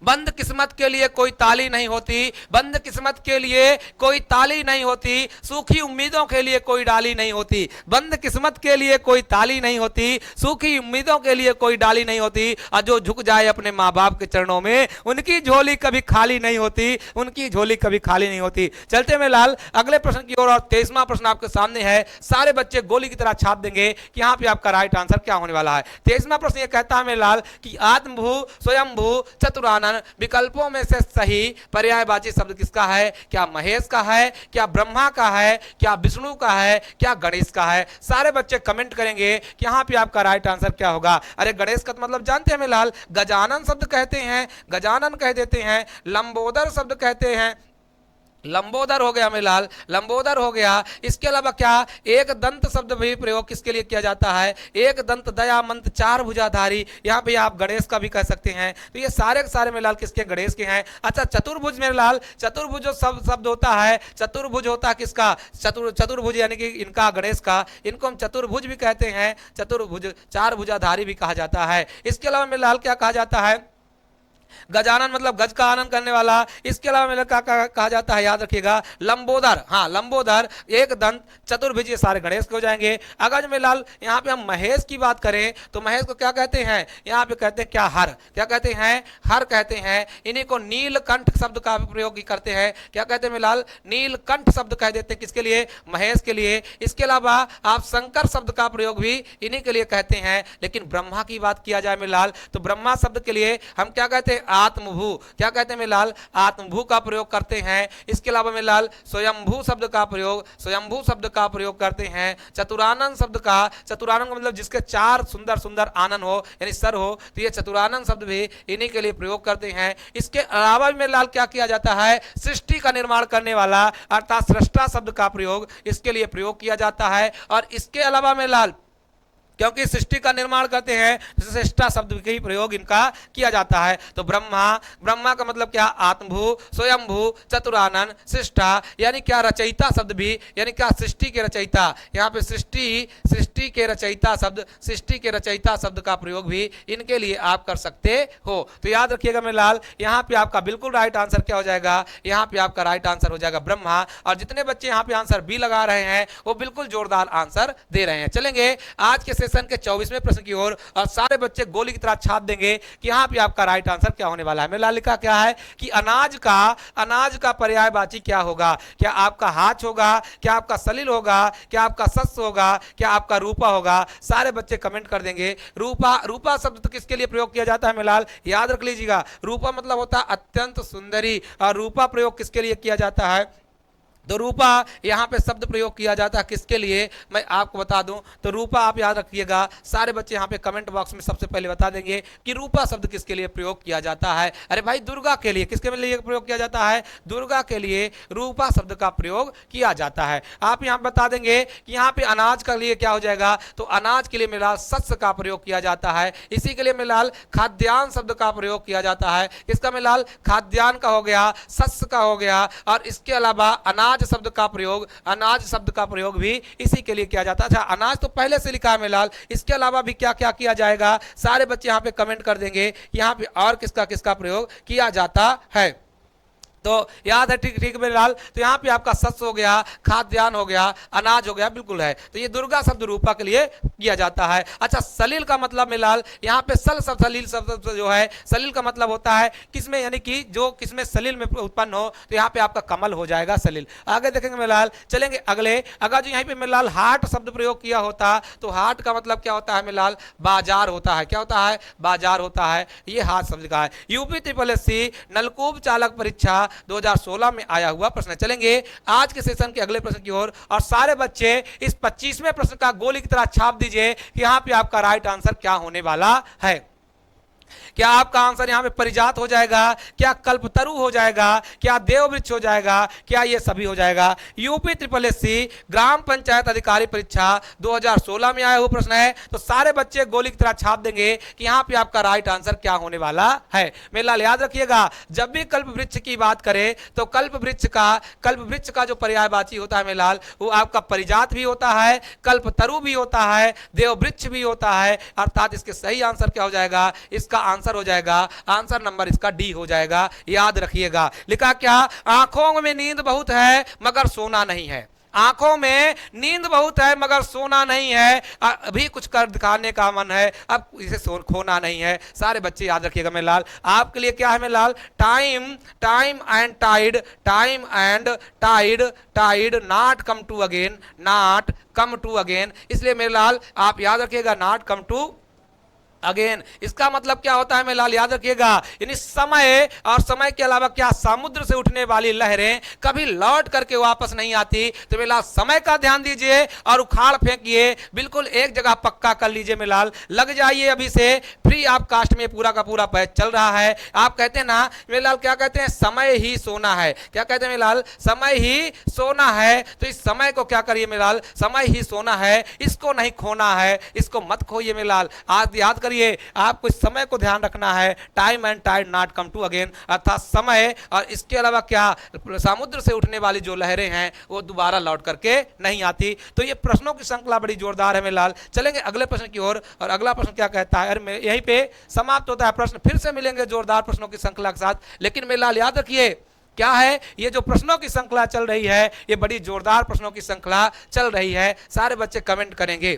बंद किस्मत के लिए कोई ताली नहीं होती, बंद किस्मत के लिए कोई ताली नहीं होती, सूखी उम्मीदों के लिए कोई डाली नहीं होती। बंद किस्मत के लिए कोई ताली नहीं होती, सूखी उम्मीदों के लिए कोई डाली नहीं होती। और जो झुक जाए अपने माँ बाप के चरणों में उनकी झोली कभी खाली नहीं होती, उनकी झोली कभी खाली नहीं होती। चलते में लाल अगले प्रश्न की ओर। और 23वां प्रश्न आपके सामने है, सारे बच्चे गोली की तरह छाप देंगे कि यहाँ पे आपका राइट आंसर क्या होने वाला है। 23वां प्रश्न ये कहता है मेरे लाल कि आत्मभू, स्वयंभू, चतुरानन विकल्पों में से सही पर्यायवाची शब्द किसका है, क्या महेश का है, क्या ब्रह्मा का है, क्या विष्णु का है, क्या गणेश का है। सारे बच्चे कमेंट करेंगे कि यहाँ पे आपका राइट आंसर क्या होगा। अरे गणेश का मतलब जानते हैं मेरे लाल, गजानन शब्द कहते हैं, गजानन कह देते हैं। लंबोदर शब्द कहते हैं, लंबोदर हो गया मेरे लाल, लंबोदर हो गया। इसके अलावा क्या एक दंत शब्द भी प्रयोग किसके लिए किया जाता है, एक दंत, दयामंत, चार भुजाधारी। यहाँ पे आप गणेश का भी कह सकते हैं। तो ये सारे के सारे मेरे लाल किसके, गणेश के हैं। अच्छा चतुर्भुज मेरे लाल, चतुर्भुज जो शब्द होता है, चतुर्भुज होता है किसका, चतुर्भुज यानी कि इनका गणेश का, इनको हम चतुर्भुज भी कहते हैं, चतुर्भुज, चार भुजाधारी भी कहा जाता है। इसके अलावा मेरे लाल क्या कहा जाता है, गजानन मतलब गज का आनंद करने वाला। इसके अलावा मेरे क्या कहा जाता है, याद रखिएगा, लंबोदर, हाँ लंबोदर, एक दंत, चतुर्भुज, ये सारे गणेश के हो जाएंगे। अगर मेरे लाल यहाँ पे हम महेश की बात करें तो महेश को क्या कहते हैं, यहाँ पे कहते हैं क्या हर, क्या कहते हैं, हर कहते हैं। इन्हीं को नीलकंठ शब्द का प्रयोग करते हैं, क्या कहते हैं मेरे लाल, नीलकंठ शब्द कह देते हैं किसके लिए, महेश के लिए। इसके अलावा आप शंकर शब्द का प्रयोग भी इन्हीं के लिए कहते हैं। लेकिन ब्रह्मा की बात किया जाए मेरे लाल तो ब्रह्मा शब्द के लिए हम क्या कहते हैं, आत्मभू, क्या कहते हैं मेरे लाल, आत्मभू का प्रयोग करते हैं। इसके अलावा मेरे लाल स्वयंभू शब्द का प्रयोग, स्वयंभू शब्द का प्रयोग करते हैं। चतुरानन शब्द का, चतुरानन का मतलब जिसके चार सुंदर सुंदर आनन हो यानी सर हो, तो ये चतुरानन शब्द भी इन्हीं के लिए प्रयोग करते हैं। इसके अलावा भी मेरे लाल क्या किया जाता है, सृष्टि का निर्माण करने वाला अर्थात सृष्टा शब्द का प्रयोग इसके लिए प्रयोग किया जाता है। और इसके अलावा मेरे लाल क्योंकि सृष्टि का निर्माण करते हैं, सृष्टा शब्द का ही प्रयोग इनका किया जाता है। तो ब्रह्मा, ब्रह्मा का मतलब क्या, आत्मभू, स्वयंभू, चतुरानन, सृष्टा यानी क्या, रचयिता शब्द भी, यानी क्या, सृष्टि के रचयिता। यहाँ पे सृष्टि के रचयिता शब्द, सृष्टि के रचयिता शब्द का प्रयोग भी इनके लिए आप कर सकते हो। तो याद रखिएगा मेरे लाल, यहाँ पे आपका बिल्कुल राइट आंसर क्या हो जाएगा, यहाँ पे आपका राइट आंसर हो जाएगा ब्रह्मा। और जितने बच्चे यहाँ पे आंसर बी लगा रहे हैं वो बिल्कुल जोरदार आंसर दे रहे हैं। चलेंगे आज के सेशन के 24वें प्रश्न की ओर, और सारे बच्चे गोली की तरह छाप देंगे कि यहाँ पे आपका राइट आंसर क्या होने वाला है। मेरा लिखा क्या है कि अनाज का पर्यायवाची क्या होगा? क्या आपका हाच होगा, क्या आपका सलिल होगा, क्या आपका सस होगा, क्या आपका रूपा होगा? सारे बच्चे कमेंट कर देंगे। रूपा शब्द तो किसके लिए प्रयोग किया जाता है मिलाल? याद रख लीजिएगा, रूपा मतलब होता है अत्यंत सुंदरी, और रूपा प्रयोग किसके लिए किया जाता है? तो रूपा यहाँ पे शब्द प्रयोग किया जाता है किसके लिए, मैं आपको बता दूं। तो रूपा आप याद रखिएगा, सारे बच्चे यहाँ पे कमेंट बॉक्स में सबसे पहले बता देंगे कि रूपा शब्द किसके लिए प्रयोग किया जाता है। अरे भाई दुर्गा के लिए, किसके लिए प्रयोग किया जाता है? दुर्गा के लिए रूपा शब्द का प्रयोग किया जाता है। आप यहाँ बता देंगे कि यहाँ पे अनाज के लिए क्या हो जाएगा, तो अनाज के लिए मिलाल शस्य का प्रयोग किया जाता है। इसी के लिए मिलाल खाद्यान्न शब्द का प्रयोग किया जाता है। किसका मिलाल? खाद्यान्न का हो गया, शस्य का हो गया, और इसके अलावा अनाज शब्द का प्रयोग भी इसी के लिए किया जाता है। अच्छा, अनाज तो पहले से लिखा है मिलाल, इसके अलावा भी क्या क्या किया जाएगा? सारे बच्चे यहाँ पे कमेंट कर देंगे यहाँ पे और किसका किसका प्रयोग किया जाता है। तो याद है, ठीक ठीक मिलाल। तो यहाँ पे आपका शस्य हो गया, खाद्यान्न हो गया, अनाज हो गया, बिल्कुल है। तो ये दुर्गा शब्द रूपा के लिए किया जाता है। अच्छा, सलील का मतलब मिलाल, यहाँ पे सलील शब्द जो है, सलील का मतलब होता है किसमें, यानी कि जो किसमें सलील में उत्पन्न हो, तो यहाँ पे आपका कमल हो जाएगा सलील। आगे देखेंगे मिलाल, चलेंगे अगले। अगर जो यहाँ पे मिलाल हाट शब्द प्रयोग किया होता, तो हाट का मतलब क्या होता है मिलाल? बाजार होता है। क्या होता है? बाजार होता है। ये हाट शब्द का है। यूपी SSSC नलकूप चालक परीक्षा 2016 में आया हुआ प्रश्न है। चलेंगे आज के सेशन के अगले प्रश्न की ओर, और सारे बच्चे इस 25वें प्रश्न का गोली की तरह छाप दीजिए कि यहाँ पे आपका राइट आंसर क्या होने वाला है। क्या आपका आंसर यहाँ पे परिजात हो जाएगा, क्या कल्पतरु हो जाएगा, क्या देववृक्ष हो जाएगा, क्या ये सभी हो जाएगा? यूपी SSSC ग्राम पंचायत अधिकारी परीक्षा 2016 में आया हुआ प्रश्न है। तो सारे बच्चे गोली की तरह छाप देंगे कि यहाँ पे आपका राइट आंसर क्या होने वाला है। मेरे लाल याद रखिएगा, जब भी कल्प वृक्ष की बात करें तो कल्प वृक्ष का जो पर्यायवाची होता है मेरे लाल, वो आपका परिजात भी होता है, कल्पतरु भी होता है, देववृक्ष भी होता है। अर्थात इसके सही आंसर क्या हो जाएगा? इसका आंसर हो जाएगा, आंसर नंबर इसका डी हो जाएगा। याद रखिएगा, लिखा क्या? आंखों में नींद बहुत है मगर सोना नहीं है। आंखों में नींद बहुत है मगर सोना नहीं है। अभी कुछ कर दिखाने का मन है, अब इसे खोना नहीं है। सारे बच्चे याद रखिएगा मेरे लाल। आपके लिए क्या है मेरे लाल? Time and tide not come to again. इसलिए मेरे लाल आप याद रखिएगा, नॉट कम टू अगेन। इसका मतलब क्या होता है मेरे लाल? याद रखिएगा, यानी समय, और समय के अलावा क्या? समुद्र से उठने वाली लहरें कभी लौट करके वापस नहीं आती। तो मेरे लाल समय का ध्यान दीजिए और उखाड़ फेंकिए, बिल्कुल एक जगह पक्का कर लीजिए मेरे लाल। लग जाइए अभी से, फ्री ऑफ कास्ट में पूरा का पूरा बैच चल रहा है। आप कहते हैं ना मेरे लाल, क्या कहते हैं? समय ही सोना है। क्या कहते हैं मेरे लाल? समय ही सोना है। तो इस समय को क्या करिए मेरे लाल? समय ही सोना है, इसको नहीं खोना है, इसको मत खोइए मेरे लाल। आज याद करिए, आपको इस समय को ध्यान रखना है। Time and tide not come to again, अर्थात समय और इसके अलावा क्या? समुद्र से उठने वाली जो लहरें हैं वो दोबारा लौट करके नहीं आती। तो ये प्रश्नों की श्रृंखला बड़ी जोरदार है मेरे लाल। चलेंगे अगले प्रश्न की ओर, और अगला प्रश्न क्या कहता है? अरे यहीं पे समाप्त होता है प्रश्न। फिर से मिलेंगे जोरदार प्रश्नों की श्रृंखला के साथ। लेकिन मेरे लाल याद रखिए, क्या है ये जो प्रश्नों की श्रृंखला चल रही है, ये बड़ी जोरदार प्रश्नों की श्रृंखला चल रही है। सारे बच्चे कमेंट करेंगे,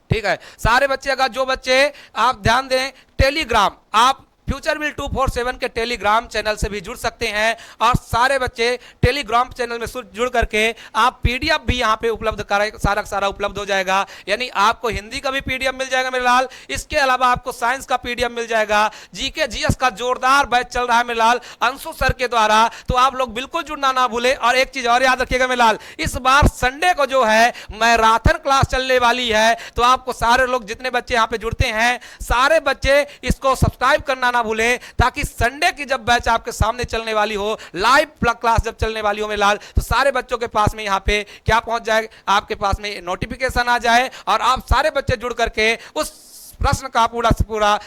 ठीक है? सारे बच्चे, अगर जो बच्चे आप ध्यान दें, टेलीग्राम, आप फ्यूचर विल 247 के टेलीग्राम चैनल से भी जुड़ सकते हैं। और सारे बच्चे टेलीग्राम चैनल में जुड़ करके आप पीडीएफ भी यहाँ पे उपलब्ध कराए, सारा उपलब्ध हो जाएगा। यानी आपको हिंदी का भी पीडीएफ मिल जाएगा मेरे लाल, इसके अलावा आपको साइंस का पीडीएफ मिल जाएगा। जीके जीएस का जोरदार बैच चल रहा है मेरे लाल अंशु सर के द्वारा। तो आप लोग बिल्कुल जुड़ना ना भूले। और एक चीज और याद रखिएगा मेरे लाल, इस बार संडे को जो है मैराथन क्लास चलने वाली है। तो आपको सारे लोग, जितने बच्चे यहाँ पे जुड़ते हैं, सारे बच्चे इसको सब्सक्राइब करना ना भूले, ताकि संडे की जब बैच आपके सामने चलने वाली हो, लाइव क्लास जब चलने वाली हो मेरे लाल, तो सारे बच्चों के पास में यहाँ पे क्या पहुंच जाए? आपके पास में नोटिफिकेशन आ जाए और आप सारे बच्चे जुड़ करके उस प्रश्न का पूरा से पूरा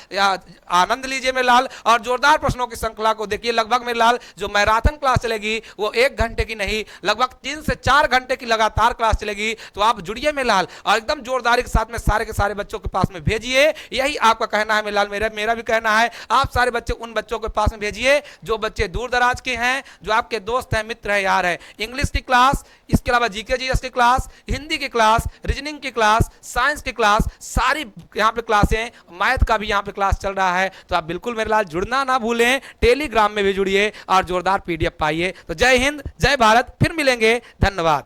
आनंद लीजिए मेरे लाल। और जोरदार प्रश्नों की श्रृंखला को देखिए। लगभग मेरे लाल जो मैराथन क्लास चलेगी वो 1 घंटे की नहीं, लगभग 3 से 4 घंटे की लगातार क्लास चलेगी। तो आप जुड़िए मेरे लाल और एकदम जोरदारी के साथ में सारे के सारे बच्चों के पास में भेजिए। यही आपका कहना है मेरे लाल, मेरा भी कहना है। आप सारे बच्चे उन बच्चों के पास में भेजिए जो बच्चे दूर दराज के हैं, जो आपके दोस्त हैं, मित्र हैं, यार हैं। इंग्लिश की क्लास इसके अलावा जीके जीएस की क्लास, हिंदी की क्लास, रीजनिंग की क्लास, साइंस की क्लास, सारी यहाँ पे क्लासें हैं, मैथ का भी यहाँ पे क्लास चल रहा है। तो आप बिल्कुल मेरे लाल जुड़ना ना भूलें, टेलीग्राम में भी जुड़िए और जोरदार पीडीएफ पाइए। तो जय हिंद, जय भारत, फिर मिलेंगे, धन्यवाद।